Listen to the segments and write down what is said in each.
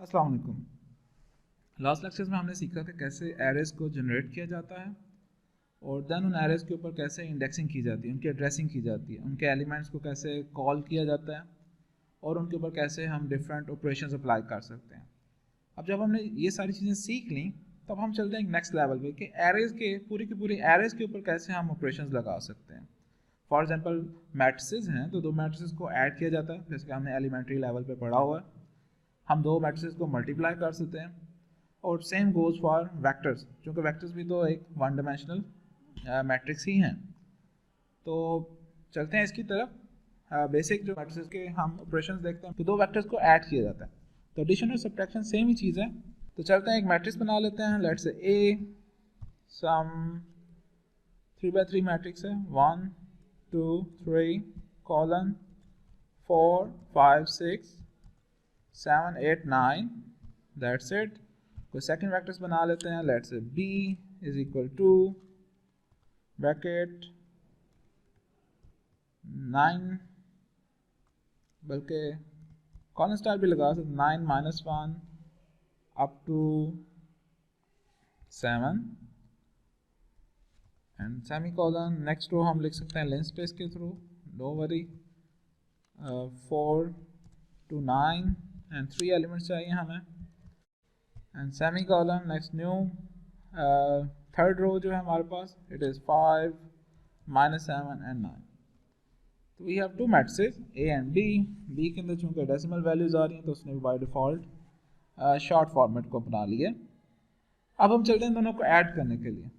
अस्सलाम वालेकुम। Last lectures में हमने सीखा कि कैसे एरेज को जनरेट किया जाता है और देन उन एरेज के ऊपर कैसे इंडेक्सिंग की जाती है, उनकी एड्रेसिंग की जाती है, उनके एलिमेंट्स को कैसे कॉल किया जाता है और उनके ऊपर कैसे हम डिफरेंट ऑपरेशंस अप्लाई कर सकते हैं। अब जब हमने ये सारी चीज़ें सीख ली तब हम चलते हैं एक नेक्स्ट लेवल पे कि एरेज के पूरी की पूरी एरेज के ऊपर कैसे हम ऑपरेशंस लगा सकते हैं। फॉर एग्जांपल मैट्रिसेस हैं तो दो मैट्रिसेस को ऐड किया जाता है, जैसे कि हमने एलिमेंट्री लेवल पे पढ़ा हुआ है। हम दो मैट्रिसेस को मल्टीप्लाई कर सकते हैं और सेम गोज फॉर वेक्टर्स, क्योंकि वेक्टर्स भी तो एक वन डायमेंशनल मैट्रिक्स ही हैं। तो चलते हैं इसकी तरफ। बेसिक जो मैट्रिसेस के हम ऑपरेशंस देखते हैं तो दो वेक्टर्स को ऐड किया जाता है, तो एडिशन और सब्ट्रैक्शन सेम ही चीज़ है। तो चलते हैं एक मैट्रिक्स बना लेते हैं। लेट्स से ए सम 3x3 मैट्रिक्स है, 1 2 3 कॉलन 4 5 6 7 8 9, दैट्स इट। कोई सेकंड वेक्टर्स बना लेते हैं। Let's say b is equal to bracket 9, बल्कि कॉलन स्टार भी लगा सकते, 9 -1 up to 7 and semicolon. Next row हम लिख सकते हैं लेंथ स्पेस के through, no worry. 4 to 9 and 3 elements चाहिए हमें and semicolon. Next new third row जो है हमारे पास, इट इज़ 5 -7 एंड 9। तो we have two matrices A and B के अंदर चूँकि डेसिमल वैल्यूज आ रही हैं तो उसने बाय डिफ़ॉल्ट शॉर्ट फॉर्मेट को अपना लिया। अब हम चलते हैं दोनों को ऐड करने के लिए।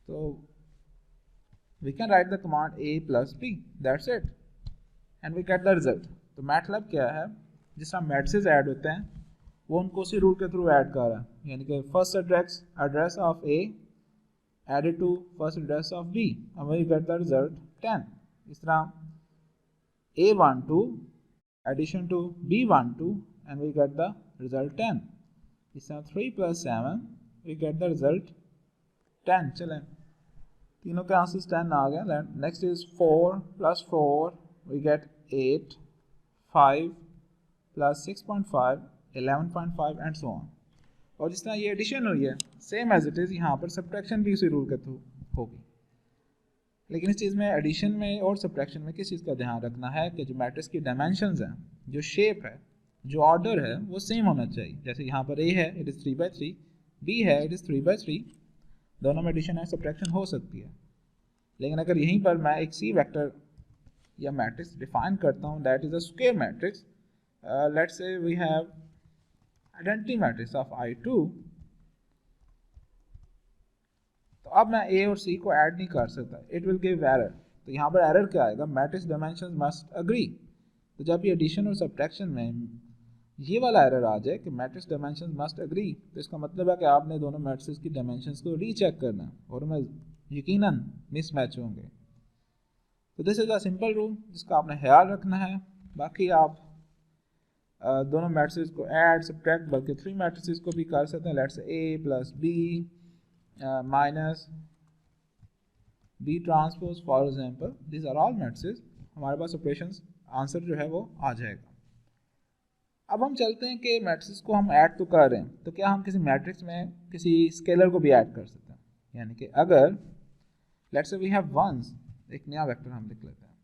तो we can write the command a plus b, that's it, and we get the result. तो मैटलैब क्या है, जिस तरह मैट्रिसेस ऐड होते हैं वो उनको उसी रूल के थ्रू ऐड कर रहा है, यानी कि first address of a added to first address of b and we get the result 10। इस तरह a12 addition to b12 and we get the result 10। इस तरह 3 + 7 we get the result 10। चलें, तीनों के आंसर्स 10 आ गए। Next is 4 + 4 we get 8, 5 + 6.5 11.5 and so on. और जिस तरह ये एडिशन हुई है सेम एज इट इज़ यहाँ पर सब्ट्रैक्शन भी उसी रूल के थ्रू होगी। लेकिन इस चीज़ में एडिशन में और सब्ट्रैक्शन में किस चीज़ का ध्यान रखना है कि जो मैट्रिक्स की डायमेंशंस हैं, जो शेप है, जो ऑर्डर है वो सेम होना चाहिए। जैसे यहाँ पर a है, इट इज़ 3/3, b है, इट इज़ 3/3। दोनों में एडिशन है सब्ट्रैक्शन हो सकती है, लेकिन अगर यहीं पर मैं एक सी वेक्टर या मैट्रिक्स डिफाइन करता हूँ that is a square matrix, let's say we have identity matrix of I2, तो अब मैं a और c को ऐड नहीं कर सकता, इट विल गिव एरर। तो यहाँ पर एरर क्या आएगा, मैट्रिक्स डायमेंशंस मस्ट अग्री। तो जब ये एडिशन और सब्ट्रैक्शन में ये वाला एरर आ जाए कि मैट्रिक्स डायमेंशंस मस्ट अग्री, तो इसका मतलब है कि आपने दोनों मैट्रिक्स की डायमेंशंस को रीचेक करना है और उनमें यकीनन मिसमैच होंगे। तो this is a simple rule जिसका आपने ख्याल रखना है। बाकी आप दोनों मैट्रिसेस को ऐड सब्ट्रैक्ट बल्कि 3 मैट्रिसेस को भी कर सकते हैं। Let's a + b minus b transpose, for example this are all matrices. हमारे पास ऑपरेशंस आंसर जो है वो आ जाएगा। अब हम चलते हैं कि मैट्रिक्स को हम ऐड तो कर रहे हैं, तो क्या हम किसी मैट्रिक्स में किसी स्केलर को भी ऐड कर सकते हैं। यानी कि अगर let's say we have once, एक नया वेक्टर हम लिख लेते हैं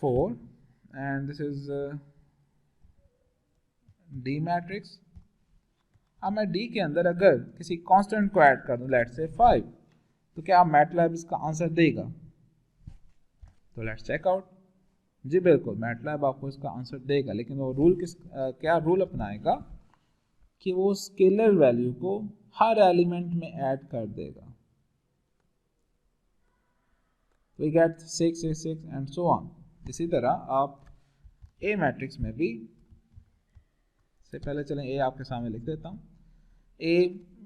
4 and this is D matrix. अब मैं D के अंदर अगर किसी कांस्टेंट को ऐड कर दूं, लेट्स से 5, तो क्या मैटलैब इसका आंसर देगा। तो लेट्स चेक आउट। जी बिल्कुल, मैटलैब आपको इसका आंसर देगा, लेकिन वो रूल क्या रूल अपनाएगा कि वो स्केलर वैल्यू को हर एलिमेंट में ऐड कर देगा। We get 6 6 6 and so on. इसी तरह आप ए मैट्रिक्स में भी, से पहले चलें ए आपके सामने लिख देता हूँ। ए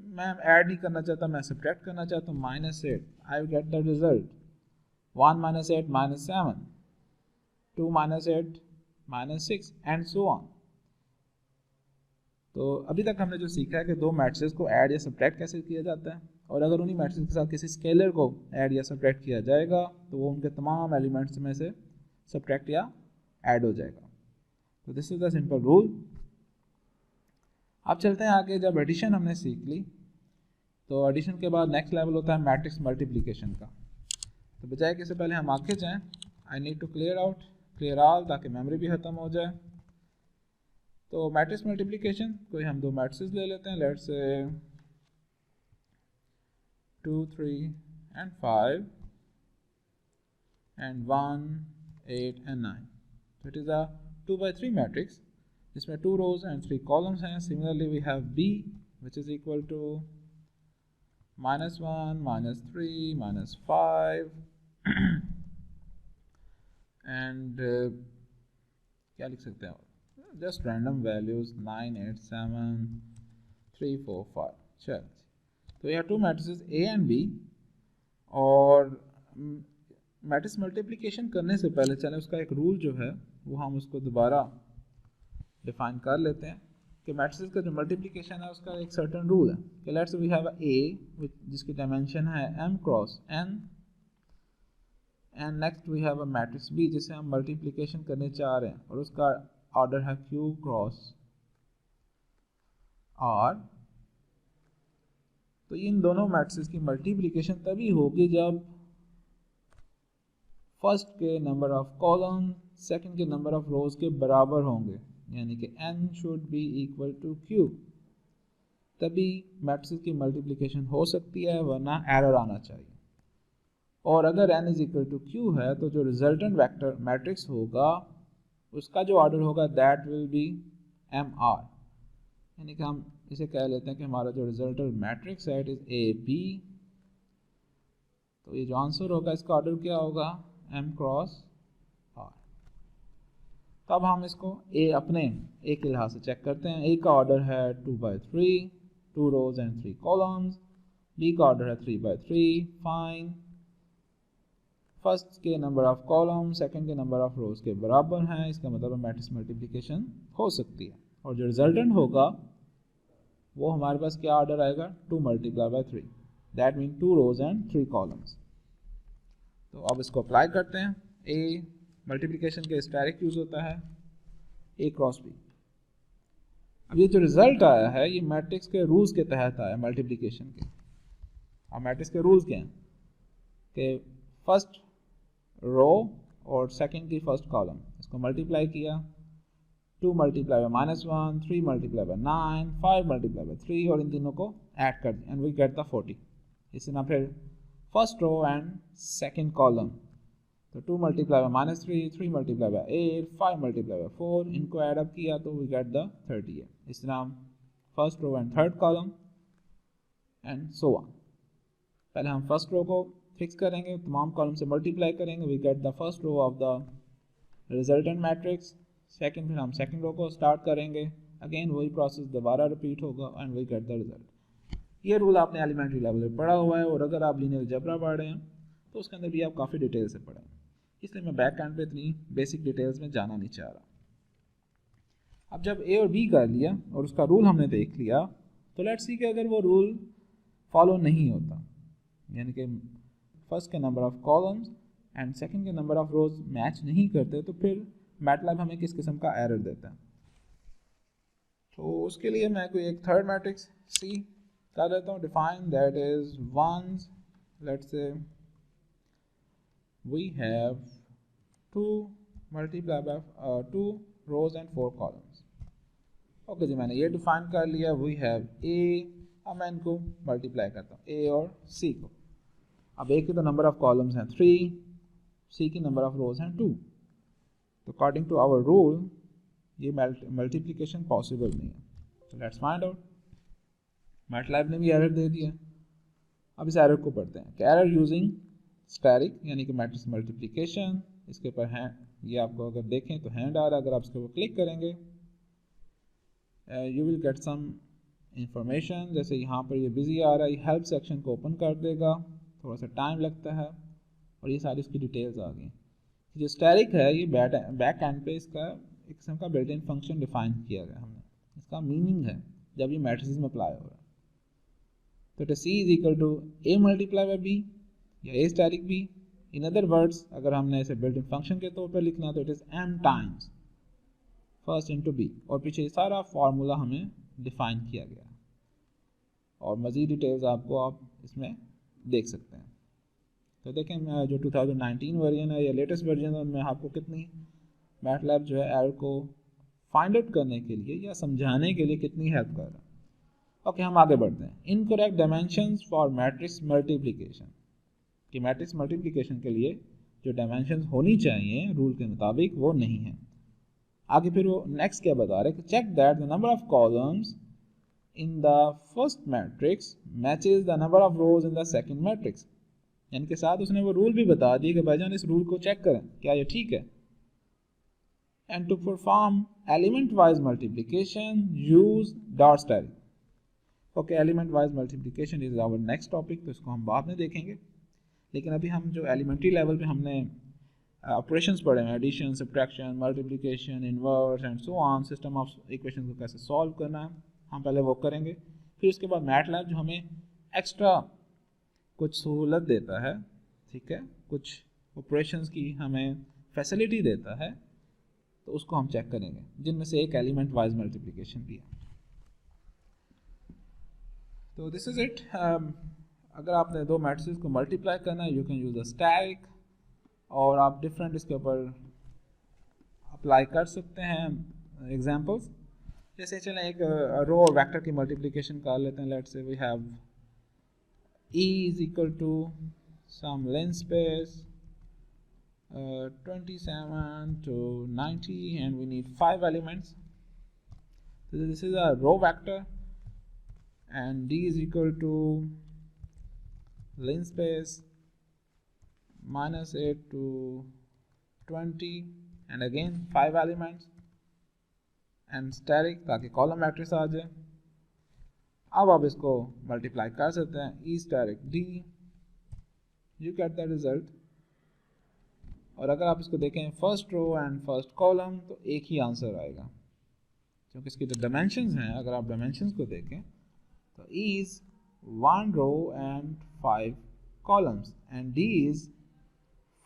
मैं ऐड नहीं करना चाहता, मैं सब्ट्रैक्ट करना चाहता हूँ, -8, आई will get the result 1 - 8 -7, 2 - 8 -6 and so on. तो अभी तक हमने जो सीखा है कि दो मैट्रिसेस को ऐड या सब्ट्रैक्ट कैसे किया जाता है, और अगर उन्हीं मैट्रिसेस के साथ किसी स्केलर को ऐड या सब्ट्रैक्ट किया जाएगा तो वो उनके तमाम एलिमेंट्स में से सब्ट्रैक्ट या ऐड हो जाएगा। तो this is the simple rule. अब चलते हैं आगे। जब एडिशन हमने सीख ली तो एडिशन के बाद नेक्स्ट लेवल होता है मैट्रिक्स मल्टीप्लिकेशन का। तो बजाय कि इससे पहले हम आगे जाएं, I need to clear all, ताकि मेमोरी भी ख़त्म हो जाए। तो मैट्रिक्स मल्टीप्लिकेशन, कोई हम दो मैट्रिसेस ले लेते हैं, लेट्स से 2, 3 and 5 and 1, 8 and 9. So it is a 2 by 3 matrix जिसमें 2 rows and 3 columns हैं। Similarly we have B which is equal to -1, -3, -5 and क्या लिख सकते हैं, just random values 9, 8, 7, 3, 4, 5। चल, तो यह 2 मैट्रिसेस A and B। और मैट्रिक्स मल्टीप्लिकेशन करने से पहले चलें उसका एक रूल जो है वो हम उसको दोबारा डिफाइन कर लेते हैं कि मैट्रिसेस का जो मल्टीप्लिकेशन है उसका एक सर्टेन रूल है कि लेट्स वी हैव A जिसकी डायमेंशन है m cross n, and next we have a matrix B जिसे हम मल्टीप्लिकेशन करने चाह रहे हैं और उसका ऑर्डर है Q क्रॉस R। तो इन दोनों मैट्रिसेस की मल्टीप्लिकेशन तभी होगी जब फर्स्ट के नंबर ऑफ कॉलम सेकंड के नंबर ऑफ रोज के बराबर होंगे, यानी कि n should be equal to q, तभी मैट्रिसेस की मल्टीप्लिकेशन हो सकती है, वरना एरर आना चाहिए। और अगर n is equal to q है तो जो रिजल्टेंट वेक्टर मैट्रिक्स होगा उसका जो ऑर्डर होगा दैट विल बी mr, यानी कि हम इसे कह लेते हैं कि हमारा जो रिजल्टेंट मैट्रिक्स है इट इज AB। तो ये जो आंसर होगा इसका ऑर्डर क्या होगा, m क्रॉस r। तो अब हम इसको अपने A के लिहाज से चेक करते हैं। A का ऑर्डर है 2 by 3, 2 rows and 3 columns। B का ऑर्डर है 3 by 3, फाइन। फर्स्ट के नंबर ऑफ कॉलम सेकंड के नंबर ऑफ रोज के बराबर हैं, इसका मतलब मैट्रिक्स मल्टीप्लिकेशन हो सकती है। और जो रिजल्टेंट होगा वो हमारे पास क्या ऑर्डर आएगा, 2 multiplied by 3, that mean 2 rows and 3 columns। तो अब इसको अप्लाई करते हैं। A मल्टीप्लिकेशन के स्टैटिक यूज होता है A क्रॉस B। अब ये जो रिजल्ट आया है ये मैट्रिक्स के रूल्स के तहत आया मल्टीप्लिकेशन के। अब मैट्रिक्स के रूल्स क्या हैं कि फर्स्ट रो और सेकंड की फर्स्ट कॉलम इसको मल्टीप्लाई किया, 2 multiplied by -1, 3 multiplied by 9, 5 multiplied by 3 और इन तीनों को ऐड कर दिया एंड वी गेट द 40। इसी तरह फिर first row and second column, तो 2 multiplied by -3, 3 multiplied by 8, 5 multiplied by 4, इनको ऐड अप किया तो वी गेट द 38। इस तरह first row and third column and so on. पहले हम फर्स्ट रो को फिक्स करेंगे, तमाम कॉलम से मल्टीप्लाई करेंगे, we get the first row of the resultant matrix. Second फिर हम सेकंड रो को स्टार्ट करेंगे, अगेन वही प्रोसेस दोबारा रिपीट होगा and we get the result. ये रूल आपने एलिमेंट्री लेवल पे पढ़ा हुआ है और अगर आप लीनियर अलजेब्रा पढ़ रहे हैं तो उसके अंदर भी आप काफ़ी डिटेल से पढ़ें, इसलिए मैं बैक एंड पे इतनी बेसिक डिटेल्स में जाना नहीं चाह रहा। अब जब A और B कर लिया और उसका रूल हमने देख लिया तो लेट्स सी कि अगर वो रूल फॉलो नहीं होता, यानी कि फर्स्ट के number of columns and second के नंबर ऑफ रोज मैच नहीं करते, तो फिर मैटलैब हमें किस किस्म का एरर देता है। तो उसके लिए मैं कोई एक थर्ड मैट्रिक्स C कर देता हूँ, define that is once, let's say we have 2 multiplied by 2 rows and 4 columns। Okay ji, मैंने ये डिफाइन कर लिया। वी हैव A, अब मैं इनको मल्टीप्लाई करता हूँ A और C को। अब A के तो नंबर ऑफ कॉलम्स हैं 3, C की नंबर ऑफ रोज हैं 2। तो अकॉर्डिंग टू आवर रूल ये मल्टीप्लिकेशन पॉसिबल नहीं है। तो लेट्स फाइंड आउट। मैटलैब ने भी एरर दे दिया। अब इस एरर को पढ़ते हैं कि एरर यूजिंग स्टैटिक यानी कि मैट्रिक्स मल्टीप्लिकेशन। इसके ऊपर है, ये आपको अगर देखें तो हैंड आ रहा है, अगर आप इसके ऊपर क्लिक करेंगे you will get some information. जैसे यहाँ पर ये बिजी आ रहा है, ये हेल्प सेक्शन को ओपन कर देगा, थोड़ा सा टाइम लगता है और ये सारी इसकी डिटेल्स आ गई। जो स्टैटिक है ये बैक एंड पे इसका एक किस्म का बिल्ट इन फंक्शन डिफाइन किया गया हमने। इसका मीनिंग है जब ये मैट्रिसेस में अप्लाई हो रहा है तो it is C is equal to A multiply by B या A static B। In other words अगर हमने इसे बिल्ट इन फंक्शन के तौर पर लिखना तो it is M times first into B, और पीछे सारा फार्मूला हमें डिफाइन किया गया और मज़ीद डिटेल्स आपको आप इसमें देख सकते हैं। तो देखें जो 2019 वर्जन है या लेटेस्ट वर्जन है उनमें आपको कितनी मैटलैब जो है एरर को फाइंड आउट करने के लिए या समझाने के लिए कितनी हेल्प कर रहा है। ओके, हम आगे बढ़ते हैं। Incorrect dimensions for matrix multiplication, कि मैट्रिक्स मल्टीप्लिकेशन के लिए जो डायमेंशंस होनी चाहिए रूल के मुताबिक वो नहीं है। आगे फिर वो नेक्स्ट क्या बता रहे हैं कि check that the number of columns in the first matrix matches the number of rows in the second matrix, यानी के साथ उसने वो रूल भी बता दिया कि भाईजान इस रूल को चेक करें क्या ये ठीक है। And to perform element wise multiplication use dot style. Okay, element wise multiplication is our next topic, तो इसको हम बाद में देखेंगे। लेकिन अभी हम जो एलिमेंट्री लेवल पे हमने ऑपरेशंस पढ़े हैं, addition, subtraction, multiplication, inverse and so on, system of equation को कैसे सॉल्व करना है, हम पहले वो करेंगे। फिर उसके बाद मैटलैब जो हमें एक्स्ट्रा कुछ सहूलत देता है, ठीक है, कुछ ऑपरेशंस की हमें फैसिलिटी देता है, तो उसको हम चेक करेंगे, जिनमें से एक एलिमेंट वाइज मल्टीप्लिकेशन भी है। तो दिस इज इट। अगर आपने दो मैट्रिसेस को मल्टीप्लाई करना है, you can use a stack, और आप डिफरेंट इसके ऊपर अप्लाई कर सकते हैं एग्जांपल्स। जैसे चलें एक रो और वेक्टर की मल्टीप्लिकेशन कर लेते हैं। Let's say we have E is equal to some linspace 27 to 90 and we need 5 elements. So this is a row vector and D is equal to linspace -8 to 20 and again 5 elements and static ताकि column matrix आ जाए। अब आप इसको multiply कर सकते हैं, E static D, you get the result. और अगर आप इसको देखें first row and first column, तो एक ही आंसर आएगा, क्योंकि इसकी जो डायमेंशंस हैं, अगर आप डायमेंशंस को देखें तो E is 1 row and 5 columns and D is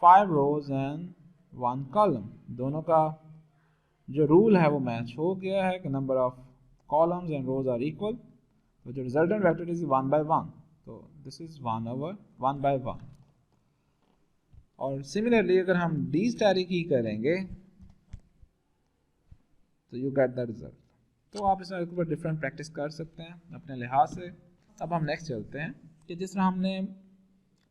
5 rows and 1 column. दोनों का जो रूल है वो मैच हो गया है कि number of columns and rows are equal. तो जो रिजल्टेंट वेक्टर इज 1 by 1, तो दिस इज 1/1 by 1। और सिमिलरली अगर हम डी स्टैटिक ही करेंगे तो यू गेट द रिजल्ट। तो आप इसके ऊपर डिफरेंट प्रैक्टिस कर सकते हैं अपने लिहाज से। अब हम नेक्स्ट चलते हैं कि जिस तरह हमने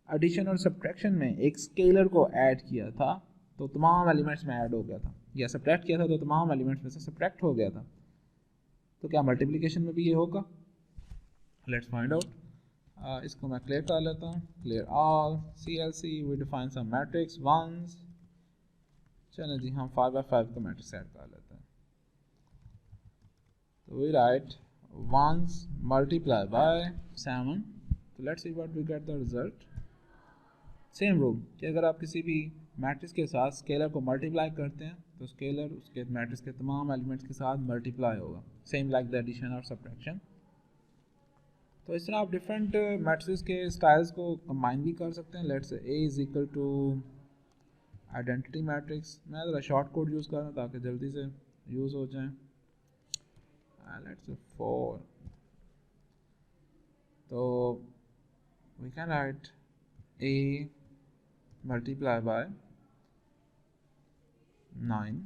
एडिशन और सब्ट्रैक्शन में एक स्केलर को ऐड किया था तो तमाम एलिमेंट्स में ऐड हो गया था, या सब्ट्रैक्ट किया था तो तमाम एलिमेंट्स में से सब्ट्रैक्ट हो गया था, तो क्या मल्टीप्लिकेशन में भी ये होगा? Let's find out. इसको मैं क्लियर कर लेता हूँ, clear all, CLC, we define some matrix ones. चलें जी, हम 5 by 5 का मैट्रिक्स ऐड कर लेते हैं। तो we write ones multiply by 7, तो let's see what we get the result. Same rule कि अगर आप किसी भी मैट्रिक्स के साथ स्केलर को मल्टीप्लाई करते हैं तो स्केलर उसके मैट्रिक्स के तमाम एलिमेंट्स के साथ मल्टीप्लाई होगा, सेम लाइक द एडिशन और सब्ट्रैक्शन। तो इस तरह आप डिफरेंट मैट्रिक्स के स्टाइल्स को कंबाइन भी कर सकते हैं। Let's say A is equal to identity matrix, मैं ज़रा शॉर्ट कोड यूज़ कर रहा हूँ ताकि जल्दी से यूज़ हो जाए। लेट्स से 4, तो we can write A multiply by 9,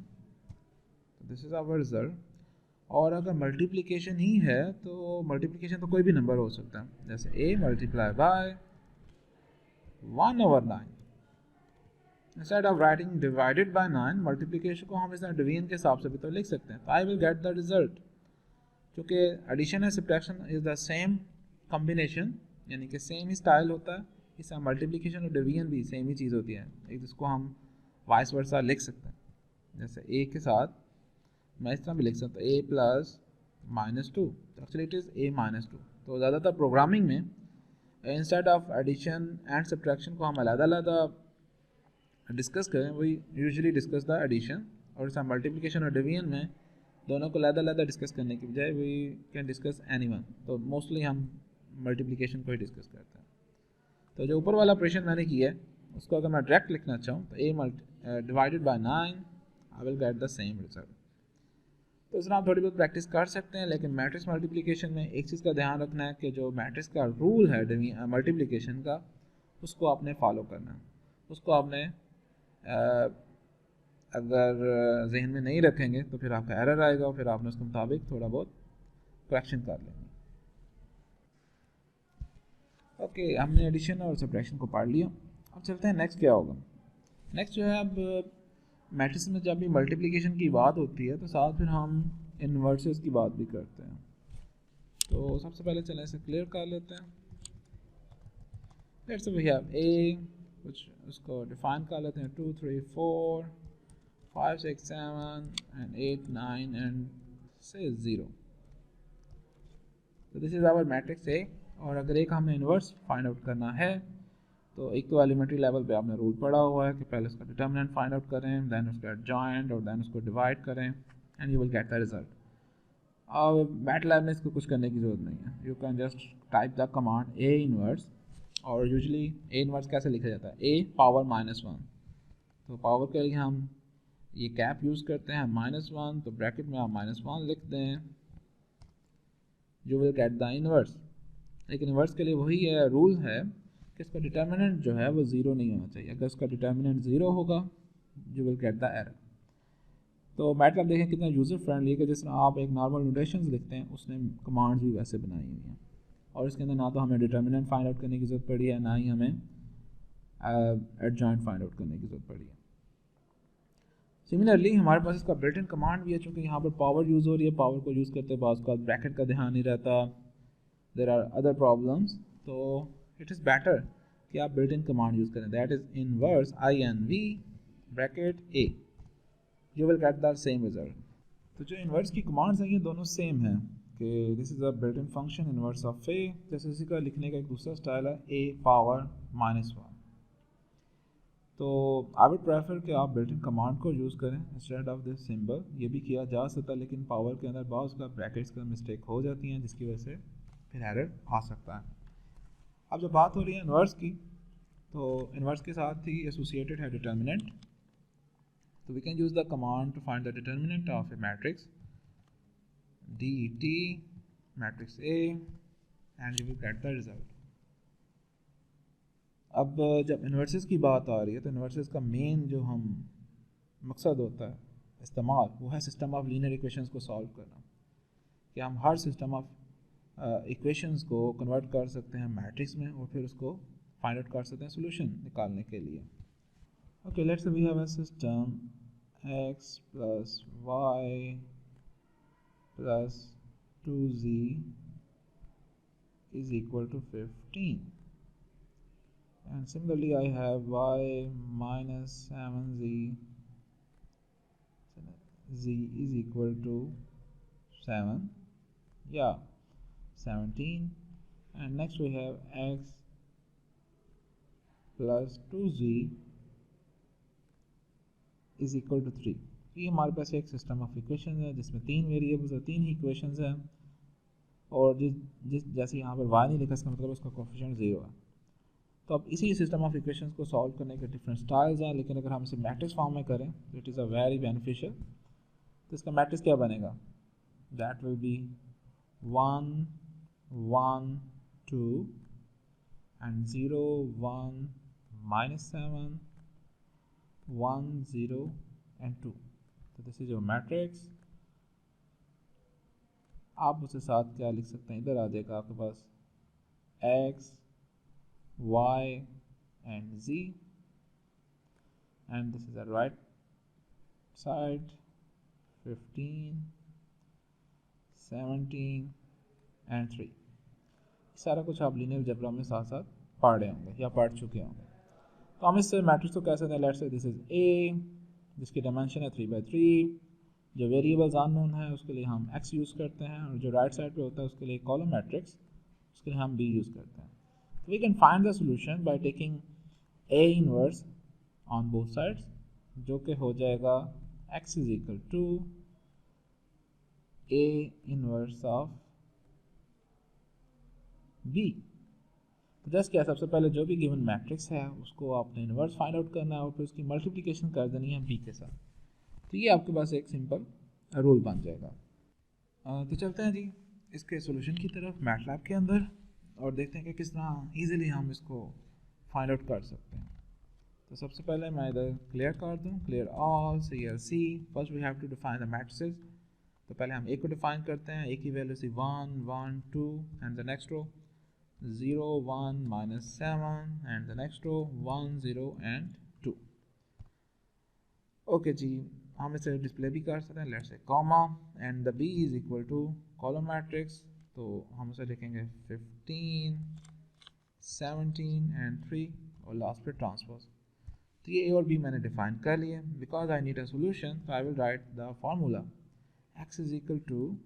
this is our result. और अगर मल्टीप्लिकेशन ही है तो मल्टीप्लिकेशन तो कोई भी नंबर हो सकता है, जैसे A multiply bye 1/9। Instead of writing divided by 9, multiplication को हम इस तरह डिवीजन के हिसाब से भी तो लिख सकते हैं। तो I will get the result, क्योंकि addition and subtraction is the same combination, यानी कि सेम ही स्टाइल होता है। इस तरह मल्टीप्लिकेशन और डिवीजन भी सेम ही चीज़ होती है, एक जिसको हम वाइस वर्सा लिख सकते हैं। जैसे A के साथ मैं इस तरह भी लिख सकता हूँ A प्लस -2, तो एक्चुअली इट इज़ A -2। तो ज़्यादातर प्रोग्रामिंग में instead of addition and subtraction को हम अलग-अलग डिस्कस करें, वही यूजुअली डिस्कस द एडिशन, और इस मल्टीप्लिकेशन और डिवीजन में दोनों को अलग-अलग डिस्कस करने की बजाय वी कैन डिस्कस एनीवन। तो मोस्टली हम मल्टीप्लिकेशन को ही डिस्कस करते हैं। तो जो ऊपर वाला ऑपरेशन मैंने किया है उसको अगर मैं डायरेक्ट लिखना चाहूँ तो A divided by 9, I will get the same result. तो इस तरह आप थोड़ी बहुत प्रैक्टिस कर सकते हैं, लेकिन मैट्रिक्स मल्टीप्लिकेशन में एक चीज़ का ध्यान रखना है कि जो मैट्रिक्स का रूल है मल्टीप्लिकेशन का, उसको आपने फॉलो करना है। उसको आपने अगर जहन में नहीं रखेंगे तो फिर आपका एरर आएगा और फिर आपने उसके मुताबिक थोड़ा बहुत करेक्शन कर लेंगे। ओके, हमने एडिशन और सब्ट्रैक्शन को पढ़ लिया। अब चलते हैं नेक्स्ट क्या होगा। नेक्स्ट जो है, अब मैट्रिक्स में जब भी मल्टीप्लिकेशन की बात होती है तो साथ फिर हम इन्वर्सेस की बात भी करते हैं। तो सबसे पहले चलें इसे क्लियर कर लेते हैं। लेट्स से वी हैव ए, कुछ उसको डिफाइन कर लेते हैं 2 3 4 5 6 7 एंड 8 9 एंड से 0। तो this is our matrix A. और अगर एक हमने इन्वर्स फाइंड आउट करना है तो एक तो एलिमेंट्री लेवल पे आपने रूल पढ़ा हुआ है कि पहले उसका डिटर्मिनेंट फाइंड आउट करें, देन उसका एडजॉइंट और देन उसको डिवाइड करें and you will get the result. अब मैट लैब में इसको कुछ करने की ज़रूरत नहीं है, you can just type the command A inverse. और यूजुअली ए इनवर्स कैसे लिखा जाता है, ए पावर -1। तो पावर के लिए हम ये कैप यूज़ करते हैं -1, तो ब्रैकेट में आप -1 लिख दें, you will get the inverse. लेकिन इनवर्स के लिए वही है रूल है कि इसका डिटर्मिनेंट जो है वो 0 नहीं होना चाहिए। अगर इसका डिटर्मिनेंट 0 होगा you will get the error. तो मैटलैब देखें कितना यूज़र फ्रेंडली है कि जिस तरह आप एक नॉर्मल नोटेशंस लिखते हैं उसने कमांड्स भी वैसे बनाई हुई हैं। और इसके अंदर ना तो हमें डिटर्मिनेंट फाइंड आउट करने की ज़रूरत पड़ी है, ना ही हमें एडजॉइंट फाइंड आउट करने की ज़रूरत पड़ी है। सिमिलरली हमारे पास इसका बिल्ट इन कमांड भी है, चूँकि यहाँ पर पावर यूज़ हो रही है, पावर को यूज़ करते बाज़ का ब्रैकेट का ध्यान नहीं रहता, देयर आर अदर प्रॉब्लम्स। तो इट इज़ बेटर कि आप बिल्ट इन कमांड यूज़ करें, that is inverse INV bracket A, you will get the same result. तो जो इन्वर्स की कमांड्स हैं ये दोनों सेम हैं कि this is a built in function inverse of A। जैसे इसी का लिखने का एक दूसरा स्टाइल है A पावर -1। तो आई वुड प्रेफर कि आप बिल्ट इन कमांड को यूज़ करें इंस्टेड ऑफ दिस सिंबल। ये भी किया जा सकता है, लेकिन पावर के अंदर बहुत का ब्रैकेट्स का मिस्टेक हो जाती हैं जिसकी वजह से फिर एरर आ सकता है। अब जब बात हो रही है इन्वर्स की, तो इन्वर्स के साथ ही एसोसिएटेड है डिटर्मिनेंट। तो we can use the command to find the determinant of a matrix DET matrix A and you will get the result. अब जब इन्वर्सेस की बात आ रही है तो इन्वर्सेस का मेन जो हम मकसद होता है इस्तेमाल, वो है सिस्टम ऑफ लीनियर इक्वेशंस को सॉल्व करना। कि हम हर सिस्टम ऑफ इक्वेशंस को कन्वर्ट कर सकते हैं मैट्रिक्स में और फिर उसको फाइंड आउट कर सकते हैं सोल्यूशन निकालने के लिए। Okay, let's say we have a system x + y + 2z is equal to 15, and similarly I have y minus 7z z is equal to 7, yeah, 17, and next we have x plus 2z is equal to 3। ये हमारे पास एक system of equation है जिसमें 3 variables है, 3 ही equations हैं। और जैसे यहाँ पर y नहीं लिखा, इसका मतलब उसका कोफिशिएंट 0 है। तो अब इसी सिस्टम ऑफ इक्वेशंस को सॉल्व करने के डिफरेंट स्टाइल्स हैं, लेकिन अगर हम इसे मैट्रिक्स फॉर्म में करें तो it is a very beneficial. तो इसका मैट्रिक्स क्या बनेगा, that will be 1 1 2 and 0 1 -7 1 0 and 2। तो दिस इज योर मैट्रिक्स। आप उसके साथ क्या लिख सकते हैं, इधर आ जाएगा आपके पास x y and z, and this is the right side 15 17 and 3। सारा कुछ आप लीनियर अलजेब्रा में साथ साथ पढ़ रहे होंगे या पढ़ चुके होंगे। तो हम इस मैट्रिक्स को कैसे दें, let's say this is A जिसकी डायमेंशन है 3/3। जो वेरिएबल्स अननोन है उसके लिए हम x यूज़ करते हैं, और जो राइट साइड पे होता है उसके लिए कॉलम मैट्रिक्स, उसके लिए हम B यूज़ करते हैं। तो we can find the solution by taking A inverse on both sides, जो कि हो जाएगा x is equal to A inverse of B। तो जस्ट क्या, सबसे पहले जो भी गिवन मैट्रिक्स है उसको आपने इनवर्स फाइंड आउट करना है और फिर उसकी मल्टीप्लिकेशन कर देनी है B के साथ। तो ये आपके पास एक सिंपल रूल बन जाएगा। तो चलते हैं जी इसके सॉल्यूशन की तरफ मैटलैब के अंदर और देखते हैं कि किस तरह इजीली हम इसको फाइंड आउट कर सकते हैं। तो सबसे पहले मैं इधर क्लियर कर दूँ, clear all CLC। First we have to define the matrices. तो पहले हम ए को डिफाइन करते हैं, ए की value C 1 1 2 and the next row 0 1 -7 and the next row 1 0 and 2। Okay ji, हम इसे डिस्प्ले भी कर सकते हैं, let's say comma and the B is equal to column matrix. तो हम उसे लिखेंगे 15 17 एंड 3 और लास्ट पे ट्रांसपोज। तो ये ए और बी मैंने डिफाइन कर लिए। Because I need a solution तो I will write the formula x is equal to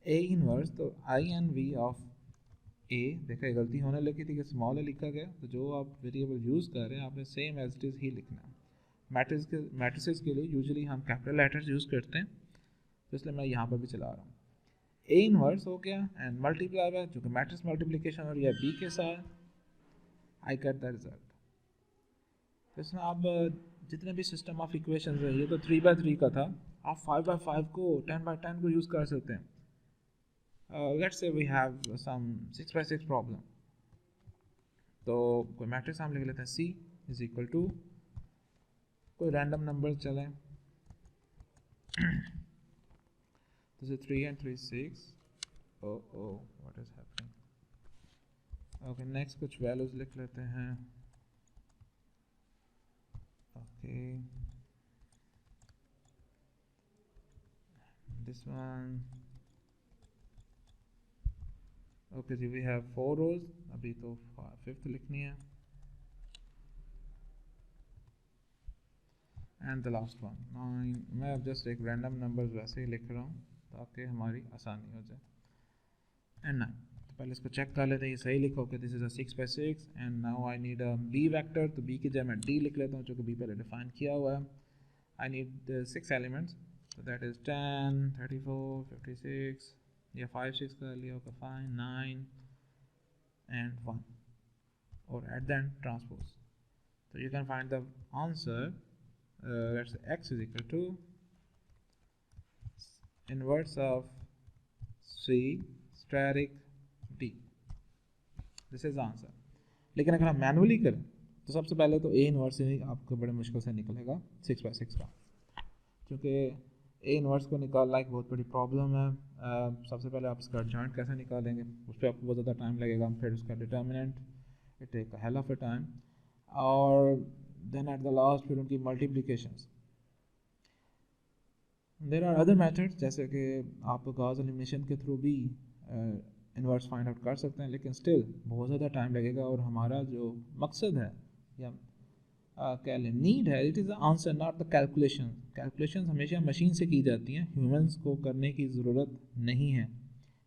A inverse, तो I N V of A. देखा गलती होने लगी थी कि स्मॉल ए लिखा गया, तो जो आप वेरिएबल यूज़ कर रहे हैं आपने सेम एज इट इज़ ही लिखना है। मैट्रिसेस के लिए यूजुअली हम कैपिटल लेटर्स यूज़ करते हैं, तो इसलिए मैं यहाँ पर भी चला रहा हूँ। ए इनवर्स हो गया एंड मल्टीप्लाई बाय, जो कि मैट्रिक्स मल्टीप्लिकेशन हो रही है बी के साथ, आई गेट द रिजल्ट। तो इसमें आप जितने भी सिस्टम ऑफ इक्वेशंस है, ये तो 3/3 का था, आप 5/5 को 10/10 को यूज़ कर सकते हैं। Let's say we have some 6/6 problem. तो कोई मैट्रिक्स हम लिख लेते हैं C इज इक्वल टू कोई रैंडम नंबर चलें, तो 3 and 3 6। oh what is happening? Okay next कुछ वैल्यूज लिख लेते हैं। Okay this one. ओके जी, वी हैव 4 रोज, अभी तो 5th लिखनी है एंड द लास्ट वन 9। मैं अब जस्ट एक रैंडम नंबर्स वैसे ही लिख रहा हूँ ताकि हमारी आसानी हो जाए। एंड 9, तो पहले इसको चेक कर लेते हैं ये सही लिखा होगा, this is a 6/6 and now I need a B vector. तो बी की जगह मैं डी लिख लेता हूँ, जो कि बी पहले डिफाइन किया हुआ है। I need 6 elements, so that is 10 34 56 या 5 6 कर लिया होगा, fine 9 and 1 or at then transpose. So you can find the answer. Let's say x is equal to inverse of C steric D. This is the answer. लेकिन अगर हम manually करें तो सबसे पहले तो ए इनवर्स ही आपको बड़े मुश्किल से निकलेगा 6/6 का, क्योंकि ए इनवर्स को निकालना एक बहुत बड़ी प्रॉब्लम है। सबसे पहले आप इसका जॉइंट कैसे निकालेंगे, उस पर आपको बहुत ज़्यादा टाइम लगेगा, फिर उसका determinant, it take a hell of a time, और देन एट द लास्ट फिर उनकी multiplications. There are other methods, जैसे कि आप गॉस एलिमिनेशन के थ्रू भी इनवर्स फाइंड आउट कर सकते हैं, लेकिन स्टिल बहुत ज़्यादा टाइम लगेगा और हमारा जो मकसद है या कह लें नीड है, it is the answer not the calculation. Calculation हमेशा मशीन से की जाती हैं, ह्यूमंस को करने की ज़रूरत नहीं है।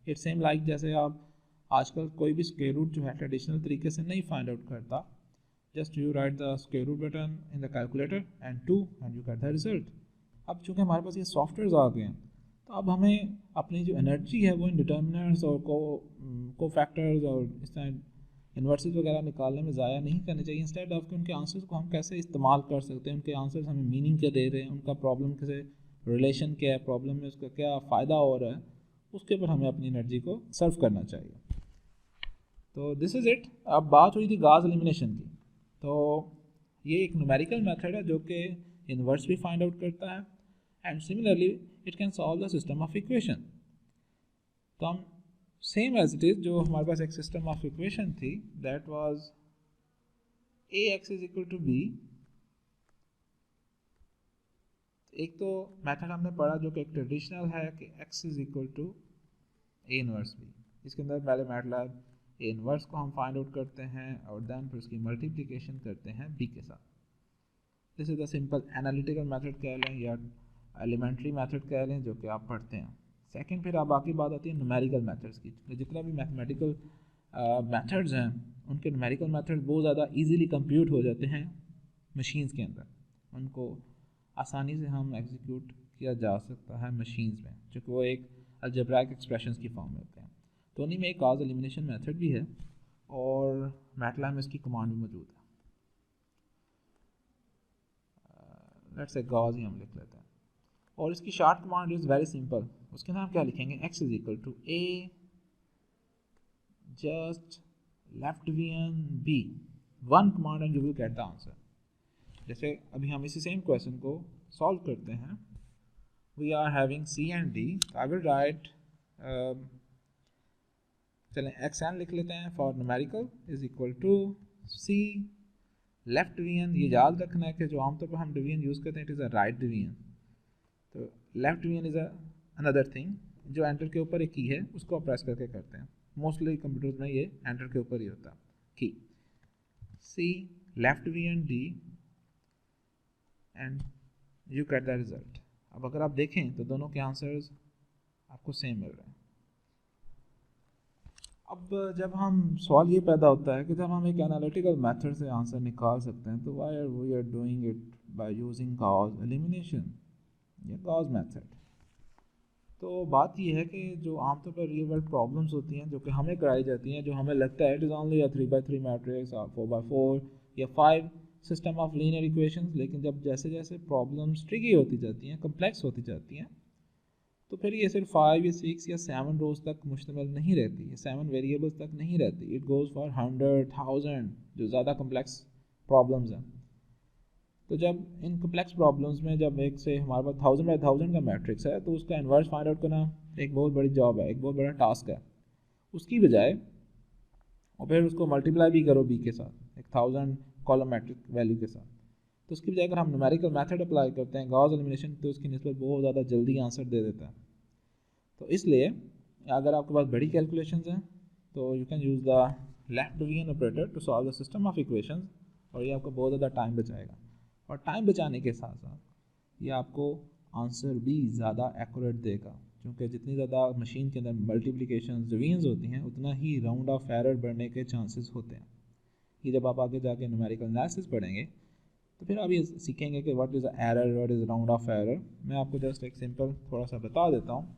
इट सेम लाइक जैसे आप आजकल कोई भी स्क्वायर रूट जो है ट्रेडिशनल तरीके से नहीं फाइंड आउट करता, just you write the square root button in the calculator and 2 and you get the result. अब चूँकि हमारे पास ये सॉफ्टवेयर आ गए हैं, तो अब हमें अपनी जो एनर्जी है वो इन डिटर्मिनेंट्स और को फैक्टर्स और इस तरह इन्वर्सेस वगैरह निकालने में ज़ाया नहीं करनी चाहिए। इंस्टेड ऑफ कि उनके आंसर्स को हम कैसे इस्तेमाल कर सकते हैं, उनके आंसर्स हमें मीनिंग क्या दे रहे हैं, उनका प्रॉब्लम से रिलेशन क्या है, प्रॉब्लम में उसका क्या फ़ायदा हो रहा है, उसके ऊपर हमें अपनी एनर्जी को सर्व करना चाहिए। तो दिस इज़ इट। अब बात हुई थी गॉस एलिमिनेशन की, तो ये एक न्यूमेरिकल मेथड है जो कि इन्वर्स भी फाइंड आउट करता है and similarly it can solve the system of equation. तो हम सेम एज इट इज़, जो हमारे पास एक सिस्टम ऑफ इक्वेशन थी that was ax is equal to b। एक तो मेथड हमने पढ़ा जो कि एक ट्रेडिशनल है कि x is equal to a inverse b। इसके अंदर पहले मैटलैब a इनवर्स को हम फाइंड आउट करते हैं और देन फिर उसकी मल्टीप्लिकेशन करते हैं b के साथ। This is the simple analytical method कह लें या एलिमेंट्री मेथड कह लें जो कि आप पढ़ते हैं। सेकंड फिर अब बाकी बात आती है न्यूमेरिकल मेथड्स की। जितने भी मैथमेटिकल मेथड्स हैं उनके न्यूमेरिकल मेथड बहुत ज़्यादा इजीली कंप्यूट हो जाते हैं मशीन्स के अंदर, उनको आसानी से हम एग्जीक्यूट किया जा सकता है मशीन्स में, क्योंकि वो एक अलजेब्राइक एक्सप्रेशंस की फॉर्म में होते हैं। तो उन्हीं में एक गॉस एलिमिनेशन मेथड भी है और मैटलैब में इसकी कमांड भी मौजूद है। लेट्स से गॉस ही हम लिख लेते हैं। और इसकी short command is very simple, उसके अंदर हम क्या लिखेंगे, x is equal to a just left-v b, one command and you will get the answer. जैसे अभी हम इसी सेम क्वेश्चन को सॉल्व करते हैं, we are having c and d, I will write, चलें xn लिख लेते हैं for numerical is equal to c left division. ये याद रखना है कि जो आमतौर पर हम डिवीजन यूज़ करते हैं it is a right division, तो left division is another thing, जो एंटर के ऊपर एक की है उसको प्रेस करके करते हैं, मोस्टली कंप्यूटर्स में ये एंटर के ऊपर ही होता है की। C left division D and you get the result. अब अगर आप देखें तो दोनों के आंसर्स आपको सेम मिल रहे हैं। अब जब हम सवाल ये पैदा होता है कि जब हम एक एनालिटिकल मेथड से आंसर निकाल सकते हैं तो why are we are doing it by using Gauss elimination या गॉस मेथड। तो बात ये है कि जो आमतौर पर रियल वर्ल्ड प्रॉब्लम्स होती हैं जो कि हमें कराई जाती हैं, जो हमें लगता है it is only 3x3 matrix और 4x4 या 5 सिस्टम ऑफ लीनियर इक्वेशंस, लेकिन जब जैसे जैसे प्रॉब्लम्स ट्रिकी होती जाती हैं, कम्प्लेक्स होती जाती हैं, तो फिर ये सिर्फ 5 या 6 या 7 रोज तक मुश्तमिल नहीं रहती, ये 7 वेरिएबल्स तक नहीं रहती, इट गोज़ फॉर 100,000 जो ज़्यादा कम्प्लेक्स प्रॉब्लम्स हैं। तो जब इन कम्प्लेक्स प्रॉब्लम्स में जब एक से हमारे पास 1000 बाई 1000 का मैट्रिक्स है तो उसका इन्वर्स फाइंड आउट करना एक बहुत बड़ी जॉब है, एक बहुत बड़ा टास्क है। उसकी बजाय और फिर उसको मल्टीप्लाई भी करो b के साथ, एक 1000 कॉलम मैट्रिक वैल्यू के साथ, तो उसकी बजाय अगर हम न्यूमेरिकल मेथड अप्लाई करते हैं गॉस एलिमिनेशन, तो उसकी निस्बत बहुत ज़्यादा जल्दी आंसर दे देता है। तो इसलिए अगर आपके पास बड़ी कैलकुलेशंस हैं तो you can use the left division operator to solve the system of equations, और ये आपको बहुत ज़्यादा टाइम बचाएगा। और टाइम बचाने के साथ साथ ये आपको आंसर भी ज़्यादा एक्यूरेट देगा, क्योंकि जितनी ज़्यादा मशीन के अंदर मल्टीप्लिकेशन डिवीजन्स होती हैं उतना ही राउंड ऑफ एरर बढ़ने के चांसेस होते हैं। ये जब आप आगे जाके न्यूमेरिकल एनालिसिस पढ़ेंगे तो फिर आप ये सीखेंगे कि what is error, what is round of error. मैं आपको जस्ट एक सिंपल थोड़ा सा बता देता हूँ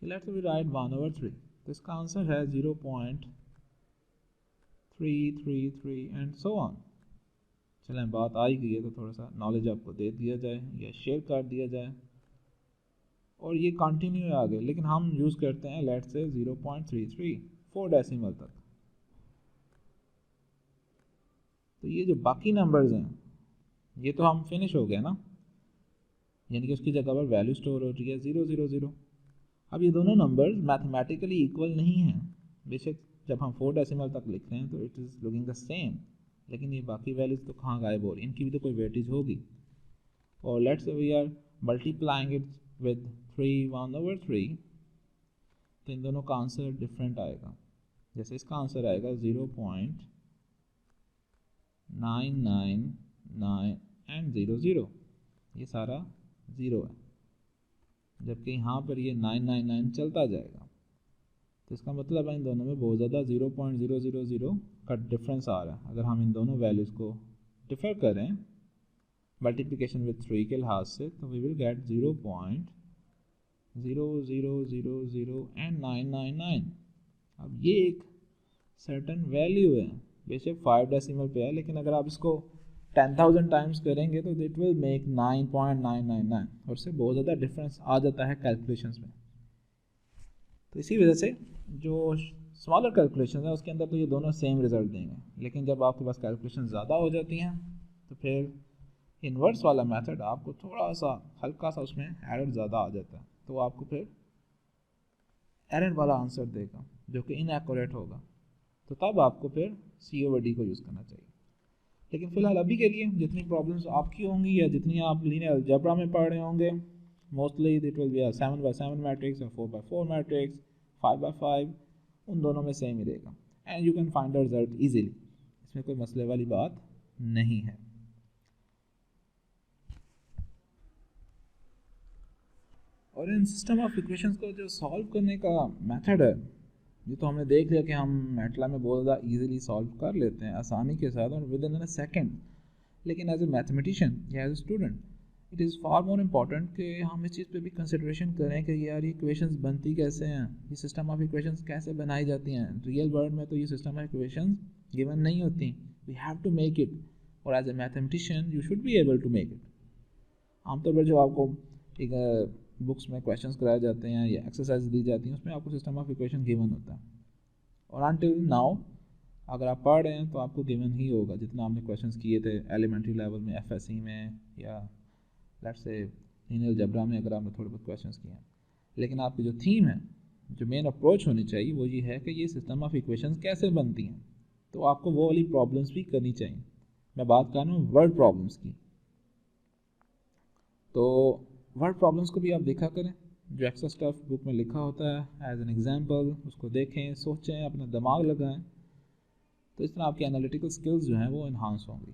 कि लेट्स वी राइट 1/3, तो इसका आंसर है 0.333 एंड सो ऑन। चलें बात आ ही गई है तो थोड़ा सा नॉलेज आपको दे दिया जाए या शेयर कर दिया जाए, और ये कंटिन्यू है आगे, लेकिन हम यूज़ करते हैं लेट्स से 0.33 4 डेसिमल तक। तो ये जो बाकी नंबर्स हैं ये तो हम फिनिश हो गए ना, यानी कि उसकी जगह पर वैल्यू स्टोर हो रही है 000। अब ये दोनों नंबर्स मैथमेटिकली इक्वल नहीं हैं, बेशक जब हम 4 डेसिमल तक लिख रहे हैं तो it is looking the same, लेकिन ये बाकी वैल्यूज़ तो कहाँ गायब हो रही, इनकी भी तो कोई वेटेज होगी। और let's we are multiplying it with 3/1/3, तो इन दोनों का आंसर डिफरेंट आएगा। जैसे इसका आंसर आएगा 0.999 एंड 00, ये सारा 0 है, जबकि यहाँ पर ये 999 चलता जाएगा। तो इसका मतलब है इन दोनों में बहुत ज़्यादा 0.000 का डिफरेंस आ रहा है। अगर हम इन दोनों वैल्यूज़ को डिफर करें मल्टीप्लिकेशन विद 3 के लिहाज से, तो वी विल गेट 0.0000 एंड 999। अब ये एक सर्टन वैल्यू है, बेशक 5 डेसिमल पे है, लेकिन अगर आप इसको 10,000 टाइम्स करेंगे तो इट विल मेक 9.999, और उससे बहुत ज़्यादा डिफरेंस आ जाता है कैलकुलेशंस में। तो इसी वजह से जो स्मॉलर कैलकुलेशन है उसके अंदर तो ये दोनों सेम रिजल्ट देंगे, लेकिन जब आपके पास कैलकुलेशन ज़्यादा हो जाती हैं तो फिर इन्वर्स वाला मेथड आपको थोड़ा सा हल्का सा उसमें एरर ज़्यादा आ जाता है, तो आपको फिर एरर वाला आंसर देगा जो कि इनएक्यूरेट होगा, तो तब आपको फिर COD को यूज़ करना चाहिए। लेकिन फ़िलहाल अभी के लिए जितनी प्रॉब्लम्स आपकी होंगी या जितनी आप लीनियर अलजेब्रा में पढ़ रहे होंगे, mostly it will be 7x7 matrix और 4x4 मैट्रिक्स, 5x5, उन दोनों में सेम ही रहेगा and you can find the result easily, इसमें कोई मसले वाली बात नहीं है। और इन सिस्टम ऑफ इक्वेशंस को जो सॉल्व करने का मेथड है, ये तो हमने देख लिया कि हम मैटलैब में बहुत ज़्यादा इजीली सॉल्व कर लेते हैं आसानी के साथ और विद इन अ सेकंड, लेकिन एज ए मैथमेटिशियन या as a student it is far more important कि हम इस चीज़ पे भी कंसिडरेशन करें कि यार ये इक्वेशंस बनती कैसे हैं, ये सिस्टम ऑफ इक्वेशंस कैसे बनाई जाती हैं। रियल वर्ल्ड में तो ये सिस्टम ऑफ इक्वेशंस गिवन नहीं होती, we have to make it, और as a mathematician you should be able to make it. आमतौर पर जो आपको एक बुक्स में क्वेश्चंस कराए जाते हैं या एक्सरसाइज दी जाती हैं उसमें आपको सिस्टम ऑफ इक्वेशन गिवन होता है, और अनटिल नाउ अगर आप पढ़ रहे हैं तो आपको गिवन ही होगा जितना आपने क्वेश्चंस किए थे एलिमेंट्री लेवल में, एफएससी में, या लेट्स से लीनियर अलजेब्रा में अगर आपने थोड़े बहुत क्वेश्चंस किए हैं। लेकिन आपकी जो थीम है, जो मेन अप्रोच होनी चाहिए वो ये है कि ये सिस्टम ऑफ इक्वेशंस कैसे बनती हैं, तो आपको वो वाली प्रॉब्लम्स भी करनी चाहिए। मैं बात कर रहा हूँ वर्ड प्रॉब्लम्स की, तो वर्ड प्रॉब्लम्स को भी आप देखा करें, जो एक्स्ट्रा स्टफ बुक में लिखा होता है एज एन एग्जाम्पल, उसको देखें, सोचें, अपना दिमाग लगाएं, तो इस तरह आपकी एनालिटिकल स्किल्स जो हैं वो इन्हांस होंगी।